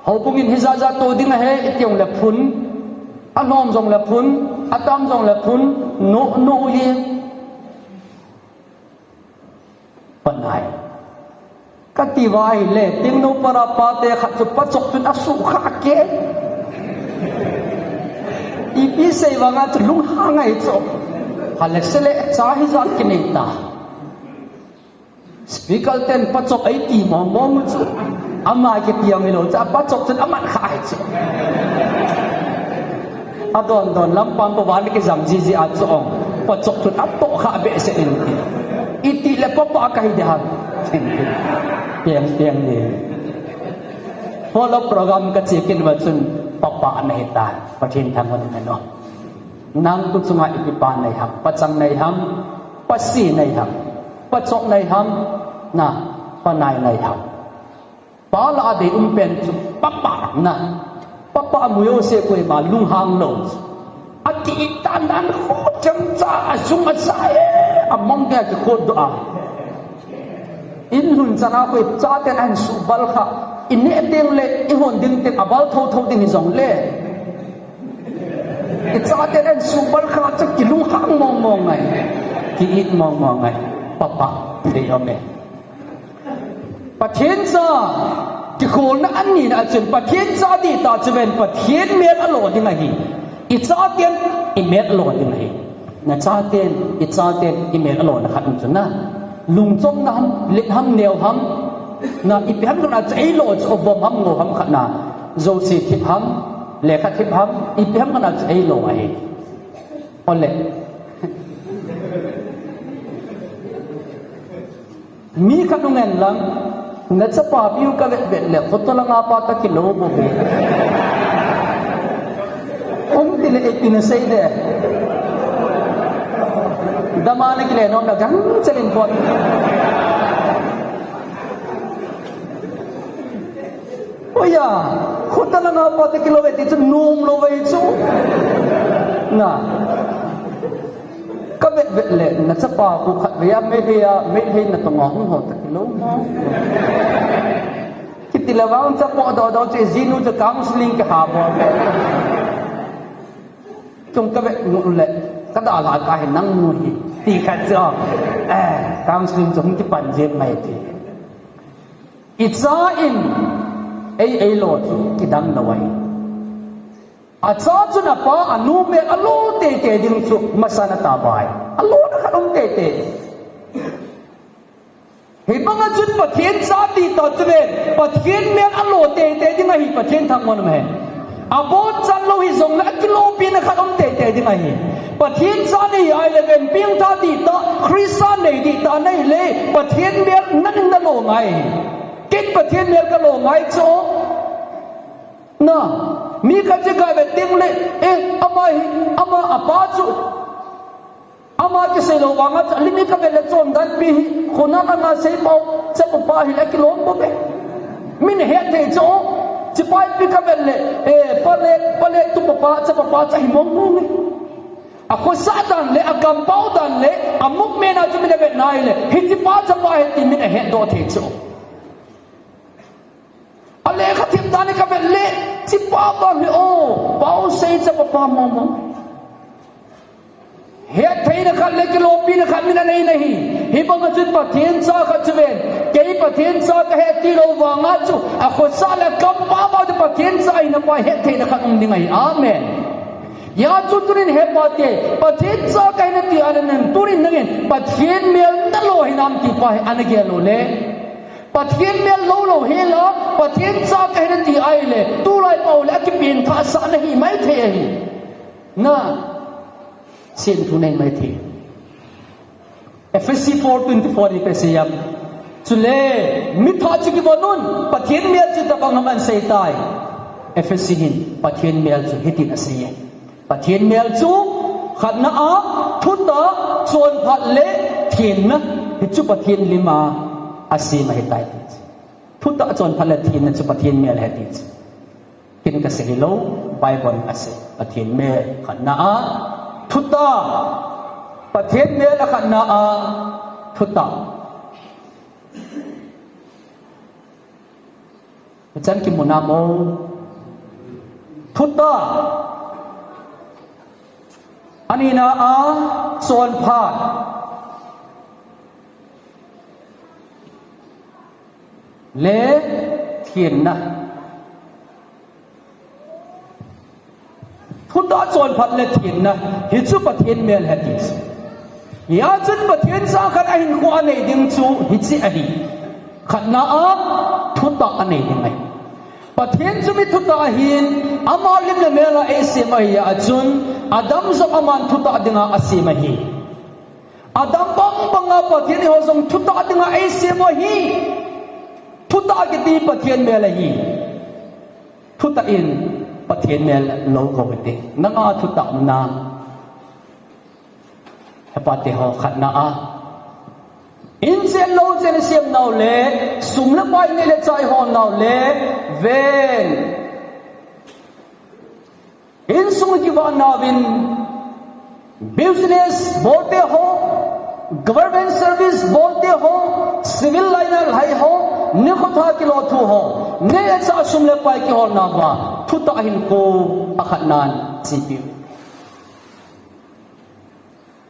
ho pungin hizaza to ding he ityong le phun anom jong le phun atam jong le phun no ye panai katiwai le tingno para pate khat chu pachok tun asu kha ke ipi sei wanga chu lung hangai chu halexele cha hi zat kineta speaker ten pachok ai ti mom chu ama ke tiang lo cha pachok chun amat khai chu adon lampam pawan ke zamji ji a chu ong pachok chun atto kha be se in iti le papa ka hi dehan tiang ni follow program ka chikin wa chun papa nei ta pathin thangon na no nang tu chunga ipipa nei ham pachang nei ham pasi nei ham pachok nei ham na panai nei ham pala de pen chu papa na papa muyo se koi ma lung hang lo ati tan dan kho chang cha azung asai among ga ko do a in hun chana koi cha ten an su bal kha in ne teng le I hon ding te abal tho ding zong le I cha ten an su bal kha cha ki lung hang mong ngai ki it mong ngai papa de yo me pathian sa ki khol na an ni na chen pathian sa di ta chwen pathian met alo ding a hi I cha ten I met alo ding hi na cha ten I met alo na khat chun na lung chom na ham lit ham neo ham na ipiham na chai lo cho bom ham ngo ham khana zo si thip ham le kha thip ham ipiham na chai lo ai ole mi khanungen lang na cha pa piu ka le khoto la nga pa ta ki lo bo ong ti le ipinasay de damana kile nom na gang chalin pot oya khuta na nga pa te kiloweti chu num lo vai chu na ka vet vet le na cha pa ku khat ya me he na to ngong ho ta kilo mo kitilawang cha po do che zinu cha counseling ka ha bo chung ka vet ngu le ka da la ka he nang nu hi ti kha cha counseling chung ki pan je mai ti itsa in ai lo ki dang na wai a cha chu na pa anu me alo te ding chu masana ta bai alo na khanom te hi banga chun pathian sa ti to chwe pathian me alo te ding hi pathian thang mon me abot chan lo hi zong la kilo pi na khanom te ding hi pathian sa ni ai le ben ping tha ti to christian nei ti ta nei le pathian me nan na lo ngai kết pathian me ka lo ngai cho na mi ka che ka be ting le ama apa chu ama ke se lo wanga li mi ka be le chon dan pi khona ka nga sei pau cha pa hi le kilom bo be min he te cho chi pai pi ka be le pale tu pa cha hi mong mong ni a ko sa dan le a gam pau dan le amuk me na chu mi le be nai le hi chi pa cha pa he ti min he do te cho ale ka tim dani ka be le chi pa ba hi o pau sei cha pa mong mong he thei na khan le ki lo pi na khan min nei nahi hi bang chu pathian cha kha chwen ke pathian cha ka he ti lo wa nga chu a kho sa la kam pa ba de pathian cha ina pa he thei na khan ong ding ai amen ya chu turin he pa te pathian cha ka ina ti anan turin ngen pathian mel na lo hi nam ti pa he an ge lo le pathian mel lo he la pathian cha ka ina ti ai le tu lai pau la ki pin tha sa na hi mai the hi na sin tu nei mai thi FSC 4:24 ni pesiyam chule mitha chi ki bonun pathian mel chi ta bang man sei tai FSC hin pathian mel chu hitin asiye pathian mel chu khatna a thuta chon phat le thin na hi chu pathian lima asi mai tai thuta chon phat le thin na chu pathian mel he ti kin ka se lo bible ase pathian mel khatna a thuta pathian me la khatna a thuta chan ki munamo thuta anina a son phat le thien na thuta chon phat le thien na hi chu pathian mel hadis ya chun pathian sa khan a hin ko anei ding chu hi chi a hi khatna a thuta anei ding ai pathian chu mi thuta hin ama lim le mela e se mai ya chun adam zo aman thuta dinga asima hi adam banga pathian ho zong thuta dinga e se mo hi thuta ki ti pathian mel hi thuta in pathian mel lo ko te nanga thuta na hapate ho khatna a in chen lo chen siam nau le sum la pai ne le chai ho nau le ven in sum ki wa na win business bolte ho government service bolte ho civil line hai ho ne khotha ki lo thu ho ne cha sum le pai ki ho na ba thuta hin ko akhatnan chipi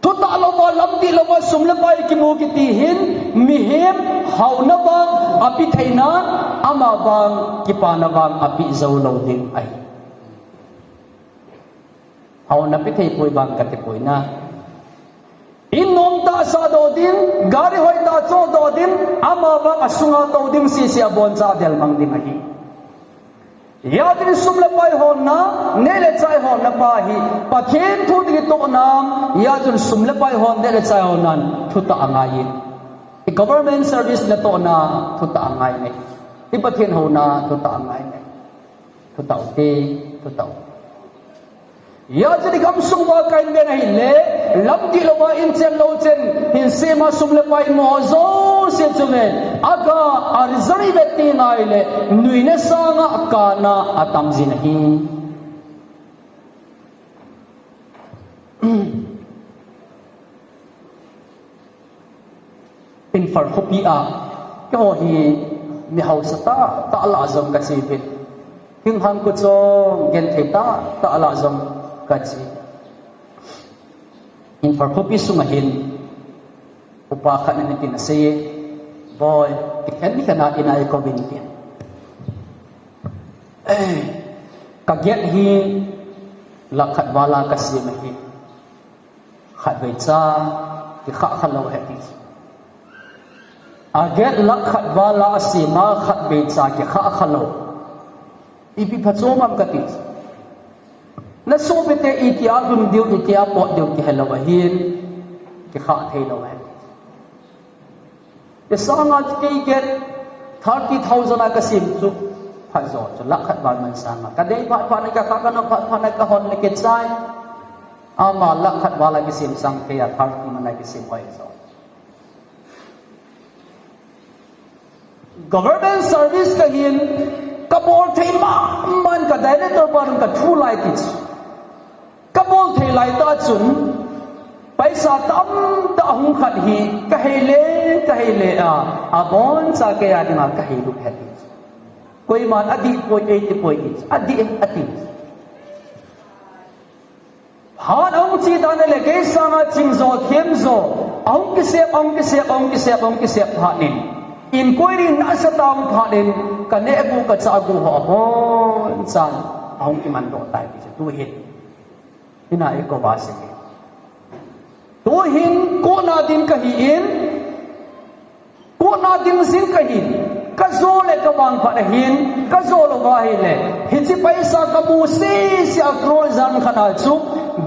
thuta lo ba lam ti lo ba sum le pai ki mo ki ti hin mi hem hau na ba api thaina ama bang ki pa na bang api zo lo ding ai hau na pi thei poi bang ka te poi na in nom ta sa do ding gari hoi ta cho do ding ama bang asunga to ding si sia bon cha del mang ding ai ya tin sum le pai hon na ne le chai hon na pa hi pathian thu di to nam ya chun sum le pai hon de le chai hon nan thu ta angai i government service na to na thu ta angai ne i pathian ho na thu ta angai ne thu ta te thu ta ya jadi kam sung wa kain ben hi le lam ti lo wa in chen lo chen hin se ma sum le pai mo zo se chumen aga arzari beti nai le nui ne sanga kana atam jin hi in far khopi a ko hi mi hau sata ta la zom ka chi bit hing han ko chong gen theta ta la zom ka chi in far khopi suma hin upa khan ni tin se boy ikhan ni kana inai ko bin tin ka get hi lakhat wala ka si ma hi khat ve cha ki kha khalo he ti aget lakhat wala si ma khat ve cha ki kha khalo ipi phachomam ka ti na so bete itia dum diu itia po diu ki hello hin ki kha thei lo he the song of ke get 30,000 ka sim chu phazo chu lakhat wal man san ma ka dei pha na ka ka no pha na ka hon le ke chai ama lakhat wala ki sim sang ke ya 30 man ki sim oi so government service ka hin kabol thei ma man ka director par ka thu lai ti kabol thei lai ta chun paisa tam ta hung khat hi ka hele a abon sa ke ya ni ma ka he lu phet koi man adi poi e poi adi ati han ong chi ta ne le ke sa ma ching zo them zo ong ki se pha nin in koi rin na sa tang pha nin ka ne bu ka cha gu ho bon chan ong ki man do tai ti tu hin ina e ko ba se tu hin ko na din ka hi in ko na din sin ka hi ka zo le ka wang pha hin ka zo lo wa hi le hin si paisa ka bu si akro zan khana chu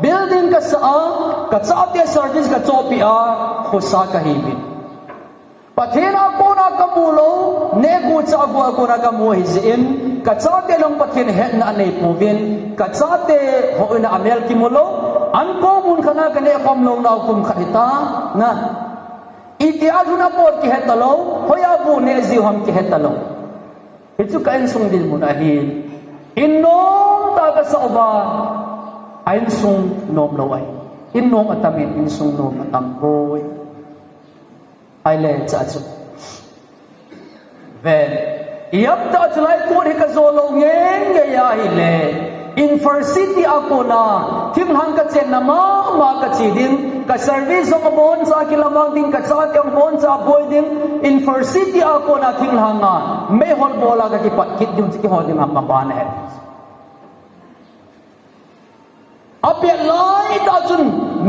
building ka sa ka cha te service ka chopi a khosa ka hi bin pathena ko na ka bu lo ne ku cha ko na ka mu hi zin ka cha te long pathen he na nei pu bin ka cha te ho na amel ki mo lo an ko mun khana ka ne khom lo na kum khita na itia dhuna por ki hetalo hoya bu ne zi hom ki hetalo hichu ka en sung dil mun ahi innom ta ka sa ba ain sung nom lo ai innom atamin in sung nom atam boy ai le cha chu ven yap ta chlai ko hi ka zo lo ngeng ge ya hi le university akona thim hang ka chen na ma ka chi din ka service of bon sa kilamang din ka cha kyang bon sa boy din university akona thing hanga me hol bola ka ki pat kit dum ki ho din ma ban hai apya lai ta chun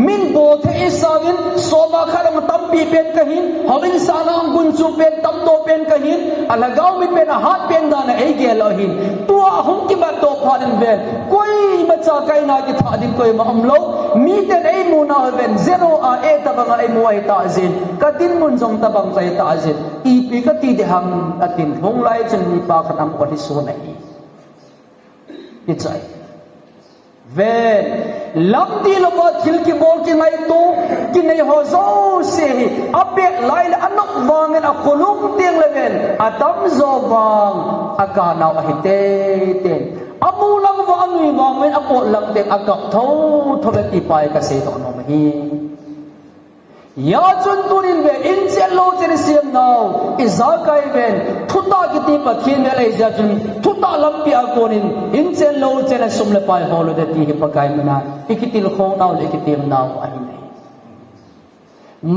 min bo the isawin soma kharang tam pi pen kahin hawin sanang gun chu pen tam to pen kahin alagaw mi pen hat pen da na ei ge lo hin tua hum ki ba to pharin ven koi ma cha kai na ki tha din koi ma amlo mi ten ei mu na ven zero a e ta bang ai mu ai ta zin ka tin mun jong ta bang chai ta zin i pi ka ti de ham atin thong lai chen mi pa khatam ko ti so nai ki chai ven lam di lo ba thil ki bol ki ngai tu ki nei ho zo se ape lai la anok wang en akolung tiang le ven atam zo wang aga naw a hite ten amu lang wang ni wang ven apo lang te agak tho tho be ti pai ka se to no ma hi ya chun turin ve in chen lo chen siam naw iza kai ven thuta ki ti pa khin le lai ja chun thuta lam pi a konin in chen lo chen sum le pai holo de ti hi pa kai mana ikitil khong naw le kitim naw a hi nei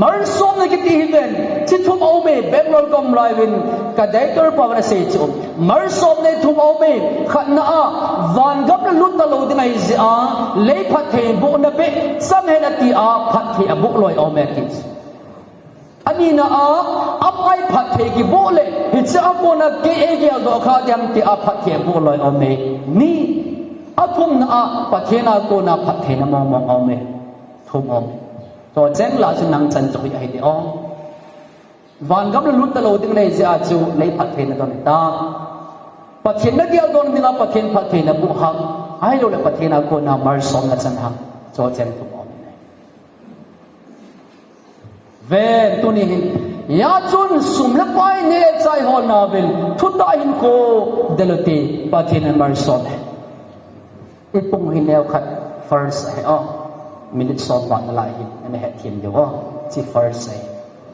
mar som le ki ti hi ven chi thum au me bengrol kom lai win ka dai tor pa na se chum mar som ne thum au me khat na a van gap na lut na lo ding ai ji a le phat the bu na be sam he na ti a phat the a bu loi au me ki ani na a apai phat the ki bu le hi cha ko na ke e ge do kha diam ti a phat the bu loi au me ni athum na a pathena ko na phat the na mong mong au me thum au to cheng la chu nang chan choi ai de ong van gap na lut na lo ding nei ja chu le phat the na don ta pathen na dia don ding a pathen phat the na bu hang ai lo le pathina ko na mar som na chan ha cho chen tu om ne ve tu ni ya chun sum la pai ne chai hol na vel thu ta hin ko delote pathina mar som ipung hin leo khat first ai minute som ba na lai hin ane he thim de chi first ai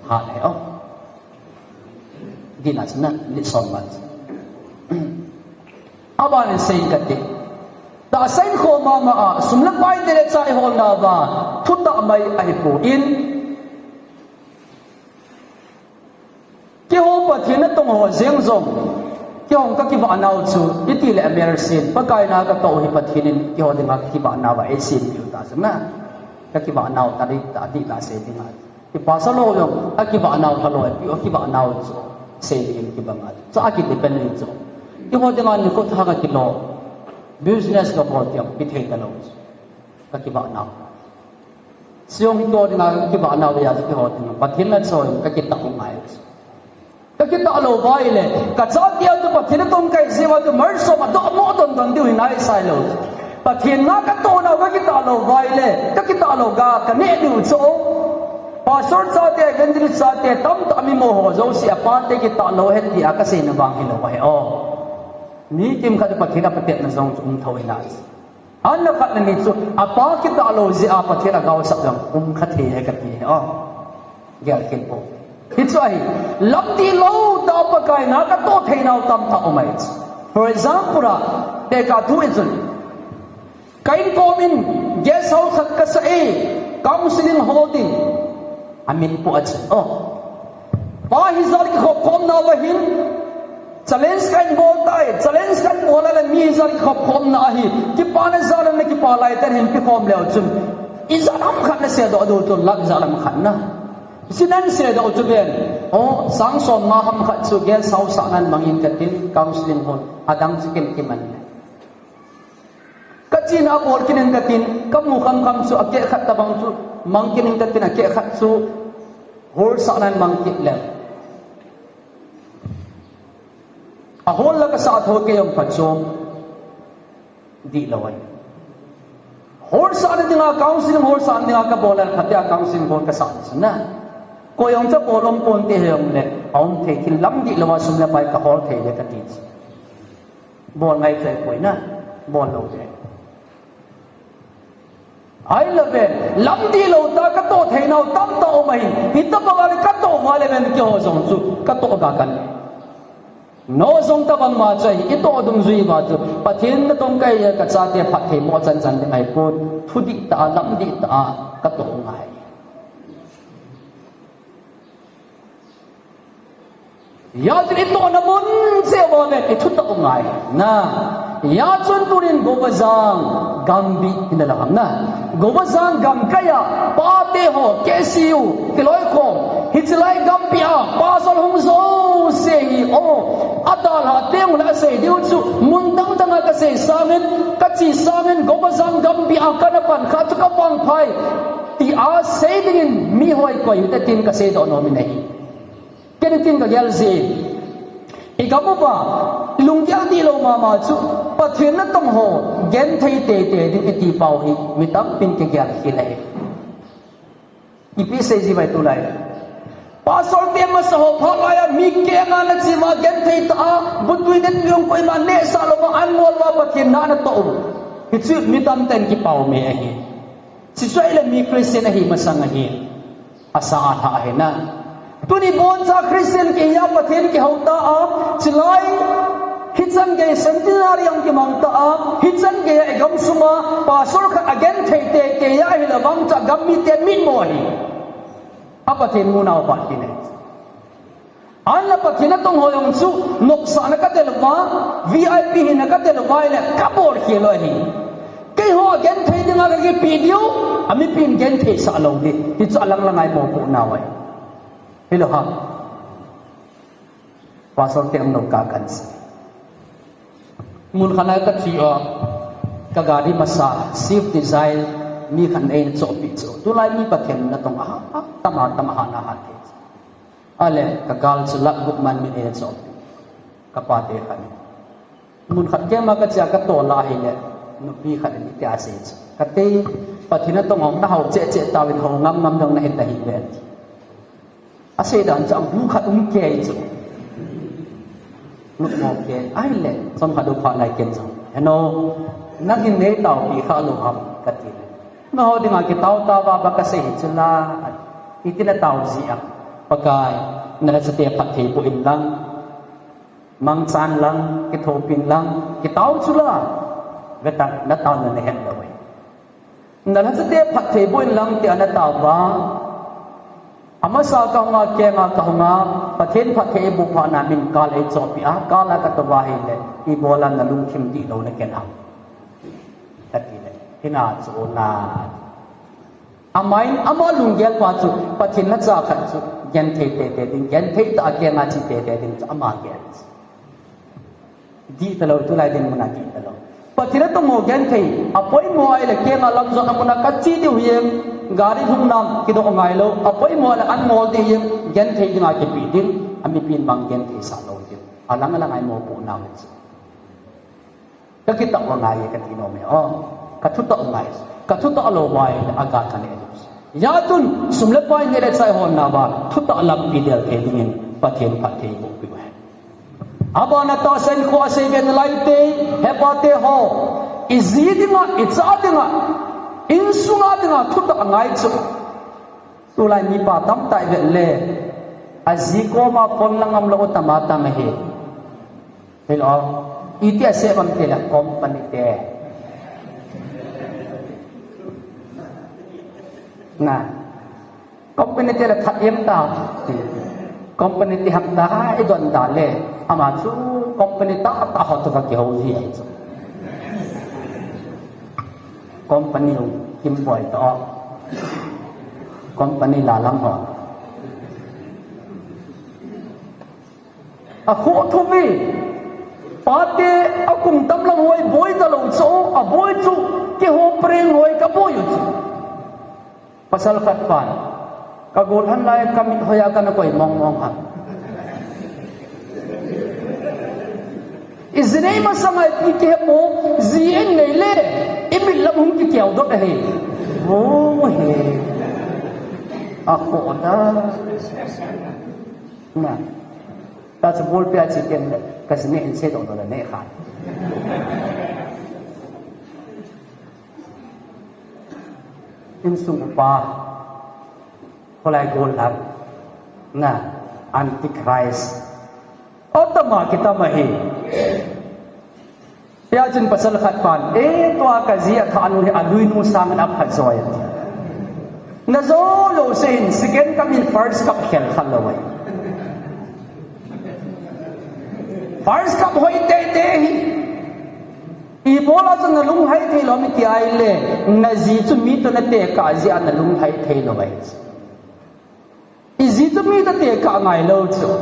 ha ai di na chna minute som ba aban sei katte da sein kho ma sumla pai de chai hol na ba thutta mai ai po in ki ho pathina tong ho zeng zong ki hong ka ki ba anau chu iti le amer sin pakai na ka to hi pathinin ki ho dinga ki ba na ba e sin pi ta sana ka ki ba anau ta ri ta ti ta se dinga ki pa sa lo yo a ki ba anau thalo pi o ki ba anau chu se din ki ba ma cha ki depend ni chu ki ho dinga ni ko tha ka ki lo business ka bo tiam pi the ka lo ka ki ba anau siong hi to dinga ki ba anau ya ki ho dinga pathin na choi ka ki ta ko ngai ka kita alo vai le ka cha tia tu pathin tom kai sewa tu mer so ma do mo don don diu nai sai lo pathin na ka to na ka kita alo vai le ka kita alo ga ka ne du cho pastor cha te gandri cha te tam ta mi mo ho zo si apa te kita alo het dia ka se na bang hi lo vai ni kim ka pathin na patet na zong um thoi na an na ka ni chu apa kita alo zi a pathin ga sa jang kha the he ka ti gel kin po it's why lamdi lo ta pakai na ka to theinau tam ta omai for example te ka thu izun kain komin guest house khat ka sa counseling holding amin po ach pa hizar ki khom na wa hin challenge kain bol tai challenge kan bola la mi hizar ki khom na hi ki pa na zalan na ki pa lai tan hin ki khom leo chum izalam khat na se do do chun lak zalam khat na sinan se da utuben sang som ma ham khat chu gel sau sa nan mangin katin counseling hon adang chikin kiman kachin a bol kinin katin kamu kham chu ake khat tabang chu mangkin katin ake khat chu hor sa nan mangkit le a hol la ka sa tho ke yom pachom di lawai hor sa na dinga counseling hor sa dinga ka bolan khatya counseling hor ka sa na ko yong cha polom pon te hong le aum the kin lam di lawa sum la pai ka hor the le ka ti bon ngai te koi na bon lo de ai la ve lam di lo ta ka to the nau tam to mai hit ta ba le ka to ma le men kyo zong chu ka to ga kan no zong ta bang ma chai i to dung zui ba chu pathin na tong kai ka cha te phat the mo chan chan de ai pon thu di ta lam di ta ka to ngai ya chun ito namun se wame ito ta umay na ya chun turin gobazang gambi inalaham na gobazang gam kaya pate ho kesiu kiloy ko hitlay gambia pasal hungso se hi adal ha teng la se diu chu mundang tanga ka se samen kachi samen gobazang gambia kanapan kha chu ka pang phai ti a se dingin mi hoi ko yu tin ka se do no mi nei kenitin ka gyal zi ikamu ba lungyal di lo mama chu pathin na tong ho gen thei te te din iti pau hi mitam pin ke gyal hi lai ipi se ji bai tu lai pasol te ma sa ho pha lai mi ke nga na chi ma gen thei ta butui den yung koi ma ne sa lo ma an mol wa pathin na na to hi chu mitam ten ki pau me hi si swai le mi christian hi ma sang hi asa atha he na tuni bon sa Christian ke ya pathin ke hauta chilai hitsan ge centenary ang ki mangta hitsan ge egam suma pasor kha again theite ke ya hilawang cha gammi te min mo hi apathin muna pa tinai an la pathin tong hoyong chu noksa na ka delwa VIP hin na ka delwa le kabor hi lo hi ke ho again theite nga ge video ami pin gen the sa lo ni ti cha lang langai mo ko na wai hello ha pasal te amno ka kan mun khana ka chi ka gari masa swift design mi khan ein cho pi cho tu lai mi pathen na tong tama na ha te ale ka gal chu lak buk man mi e cho ka pa te khan mun khat ke ma ka cha ka to la hi le นุปีขัดนิตยาเสียกติปฏิณตงองน่าเอาเจ๊ตาวินหงงำดงในเหตุหิเวทอาเสดันจะบุขัดเกยจุลูกมองเกยไอ้เล็กสมขัดดูผ่านในเกณฑ์จังเห็นโนนักยินดีต่อปีข้าลูกหำกติเมื่อเขาดึงอากิตาวตาบาบักเสหิจุลาอิตินาตาวจีอักปะกายนั่นจะเตียพัดเทปุอินลังมังซานลังกิโทปิงลังกิตาวจุลาเวตันนัตตาวนั่นเห็นเลยนั่นจะเตียพัดเทปุอินลังเตียนัตตาวบาอามาสากงาเกงากงาประเทศพัดเทบุพานามินกาลเอจอปีอากาลกัตวาฮิเลอีโบลันนลุงคิมดีโลนเกนเอาตัดทีเลยที่น่าโซนาอามัยอามาลุงเกลปาจุประเทศนัจจาขัดจุยันเทเตเตดินยันเทตอาเกงาจิเตเตดินอามาเกลดีตลอดตุลายดินมุนาดีตลอดประเทศต้องโมยันเทอภัยมัวไอ้เล็กเกงาลำจอนมุนากัจจิดิวเยงgari hum nam kido ngai lo apoi mo la an mol de yem gen thei dinga ke pi din ami pin bang gen thei sa lo din alang alang ai mo pu na me chi ka ki ta o ngai ka ti no me o ka thu ta ngai ka thu ta lo wai aga ka ne ya tun sumle pai ne le chai hon na ba thu ta lam pi del ke dingin pathen pathe bo pi wa aba na ta sen ko ase ben lai te he pa te ho izidinga ichadinga in sunga dinga thuta ngai chu tulai mi pa tam tai ve le aziko ma pon langam lo tama ta me he hello itia se bam te la company te na company te la thatem ta company ti hak da ai don da le ama chu company ta ta ho to ka ki ho hi ai chu company kim boy to company la lam ho a kho thu vi pate akum tam lam hoi boy da lo cho a boy chu ki ho preng hoi ka boy chu pasal khat pan ka gol han lai kamit hoya kana koi mong mong ha iznei ma samai ki ke mo zien nei le imil lam hum ki kiau dot he wo he ako na na ta se bol pe chi ken ka se ne in se dong na ne khan in sung pa holai gol lam na antichrist otama kita mahi ya jin pasal khat pan to ka zia tha anu alui nu sang na phat zoi na zo lo sin second kam in first cup khel khal lawai first cup hoi te te hi i bola jin lung hai the lo mi ti ai le na ji chu mi to na te ka zia na lung hai the lo wai i ji chu mi to te ka ngai lo chu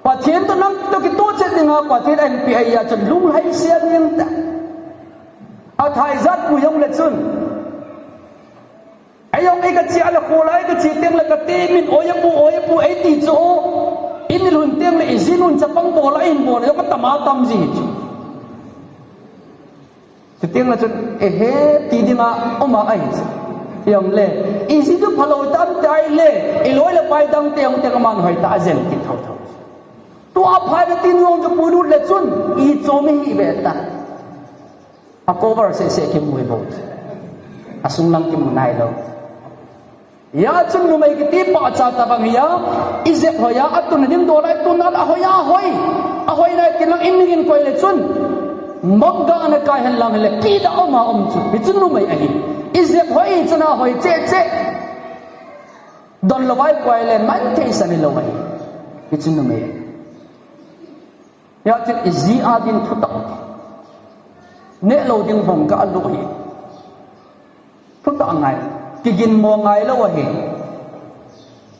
pathian to nam to ki to che dinga pathian npi ya chun lung hai siam yang ta a thai zat pu yong le chun ayong ai ka chi ala kholai ka chi teng la ka te min oyapu ai ti cho in lun teng le izinun chapang bola in bol yo ka tama tam ji chi teng la chun he ti dinga oma ai yong le izi tu phalo tam tai le iloi la pai dang teng teng man hoi ta zen ki thau thau tu aphai na tin yong jo puru le chun I chomi hi ve ta a cover se ki mui bo asung lang ki munai lo ya chun nu mai ki ti pa cha ta bang ya ize hoya atun nim do lai tun na hoya hoi na ki lang in ngin koi le chun mogga na kai han lang le ki da oma chu bi chun nu mai a hi ize hoi chuna hoi che don lo vai koi le man te san lo vai bi chun nu mai ya chit izi adin thuta ne lo ding hong ka alu hi thuta ngai ki gin mo ngai lo hi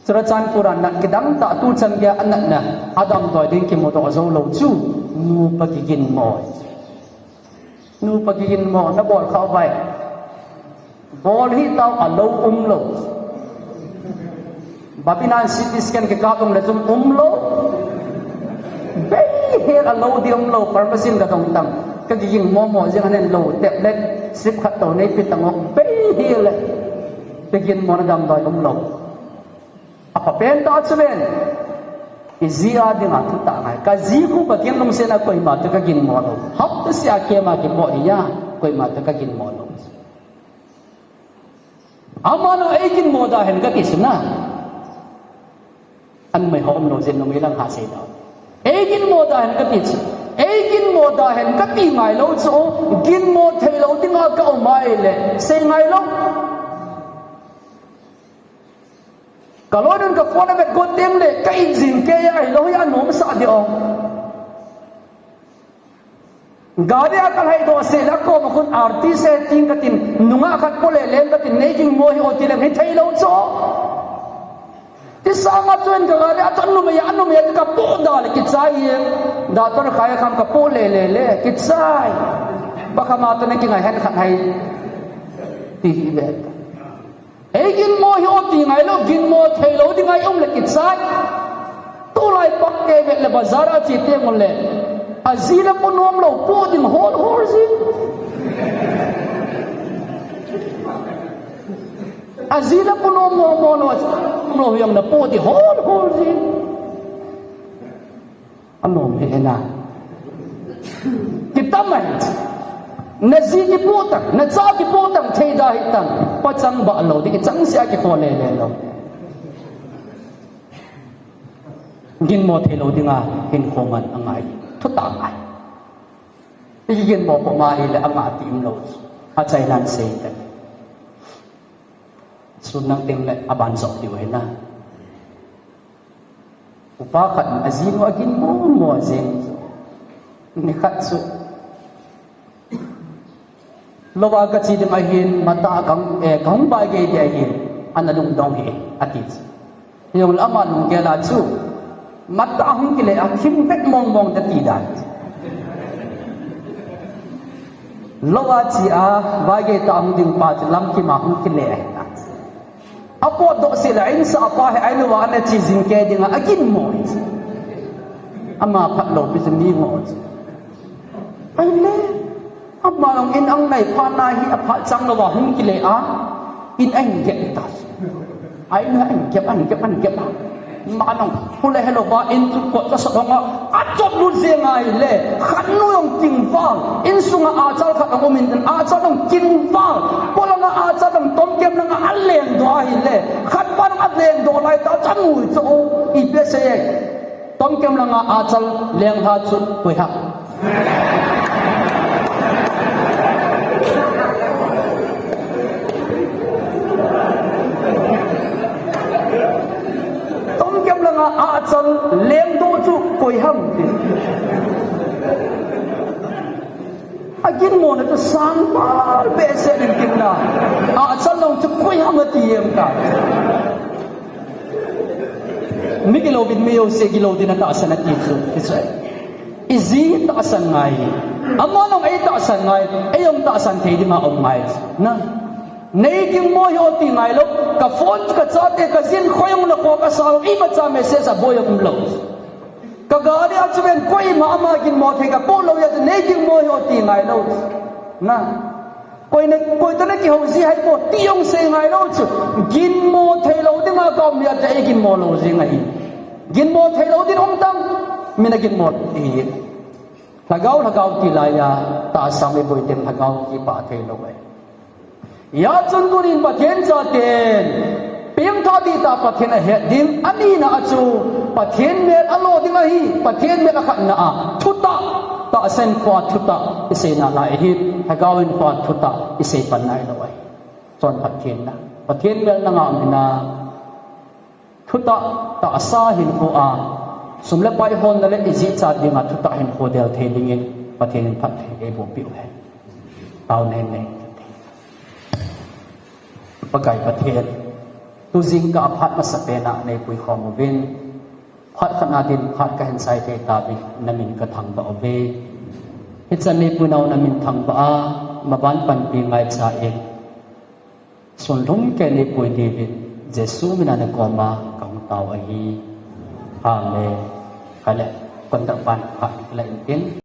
chra chan puran na kidang ta tu chan ge an na adam doi ding ki mo to zo lo chu nu pa ki gin mo na bol khao vai bol hi tao alo lo bapinan CT scan ke ka le zum lo he alo diom lo purpose in ka tong tam ka cái gì mò mò riêng nên lầu tẹp lên xếp khát tàu này bị tăng ngọc bấy hi lệ cái gì mò nó đâm đòi ông lầu apa pen ta chuven izia dinga thu ta ngai ka ji khu ba tiang long se na koi ma ta ka gin mo lo hap ta sia ke ma ke mo ya koi ma ta ka gin mo lo amano e gin mo da hen ka kisna an mai hom lo zen no mi lang ha se da e gin mo da hen ka kis e gin mo da hen ka pi ngai lo cho gin mo thei lo dinga ka o mai le se ngai lo kalau dan ke phone met gotem le ka injin ke ai lo ya nom sa di ong gade akal hai do se la ko ma kun arti se ting ka tin nunga khat pole len ka tin nei jing mo hi o ti le thei lo cho ti sanga tuen ka gade atan nu me ya nu me ka po da le ki chai da tor khai kham ka po le le ki chai ba khama to ne ki ngai han khat hai ti hi be ấy gin mo hi oti ngai lo gin mo thei lo di ngai om le kit sai tu lai pak ke ve le bazar a chi te ngol le azila punom lo pu ding hol zin azila punom mo lo yang na pu di hol zin anom he na kita mai na zi ki potang na cha ki potang thei da hitan pachang ba lo di ki chang sia ki khole le lo gin mo thei lo dinga hin khoman angai thu ta ngai ti gin mo po ma hi le anga tim lo a chai nan sei ta sun nang ting le aban zo di we na upa khat azim wa gin mo zin ni khat su lowa ka chi de mahin mata kang bai ge de hin anadung dong hi atit yong lama nung ge la chu mata hung ki le akhim vet mong da ti dan lowa chi a bai ge ta ang ding pa chu lam ki ma hung ki le ta apo do se la in sa pa he ai wa na chi jing ke dinga akin mo ama phat lo bi mi mo ai le amma long in ang nai pha na hi apha chang lo wa hum ki le a in anh get ta ai na anh get ma nong hule hello ba in tu ko ta sa nga a chop lu ze ngai le khan nu yong king wang in sunga a chal khat ang min a chal dong king wang pola nga a chal dong tom kem nga a leng do hi le khat pa nga leng do lai ta chang ngui cho i pe se tom kem nga a chal leng ha chu pui ha a chal lem do chu koi ham ti agin mo na to sang pa be se din kim na a chal long chu koi ham ti em ka mikilo bit meo se kilo din na ta sana ti chu israel izi ta san ngai amma long ai ta san ngai ayom ta san thei di ma om ngai na nei king mo hi oti ngai lo ka phone ka cha te ka zin khoyong na ko ka sa i ma cha message a boy om lo ka ga ri a chuven koi ma ma kin mo the ka po lo ya nei king mo hi oti ngai lo na koi to na ki ho ji hai mo ti yong se ngai lo chu gin mo thei lo ding a ka mi a te gin mo lo ji ngai gin mo thei lo din om tam mi na gin mo ti lagau ti la ya ta sa me boy tem lagau ki pa thei lo ai ya chun turin pathen cha ten pem tha bi ta pathen a he dim ani na achu pathen me alo ding a hi pathen me khat na a thuta ta sen kwa thuta ise na la hi hagawin kwa thuta ise pan nai lo ai chon pathen me na nga na thuta ta sa hin ko a sumle pai hon na le izi cha ding a thuta hin ho del theling in pathen phat the e bo piu he tao nen pakai pathet tu jing ka phat ma sapena nei pui khom vin phat khana din phat ka hen sai te ta bi namin ka thang ba ove hitsan nei pu nau namin thang ba a ma ban pan pi ngai cha e son lum ke nei pui david jesu mina na ko ma kang tau a hi amen kale kon ta pan phat la in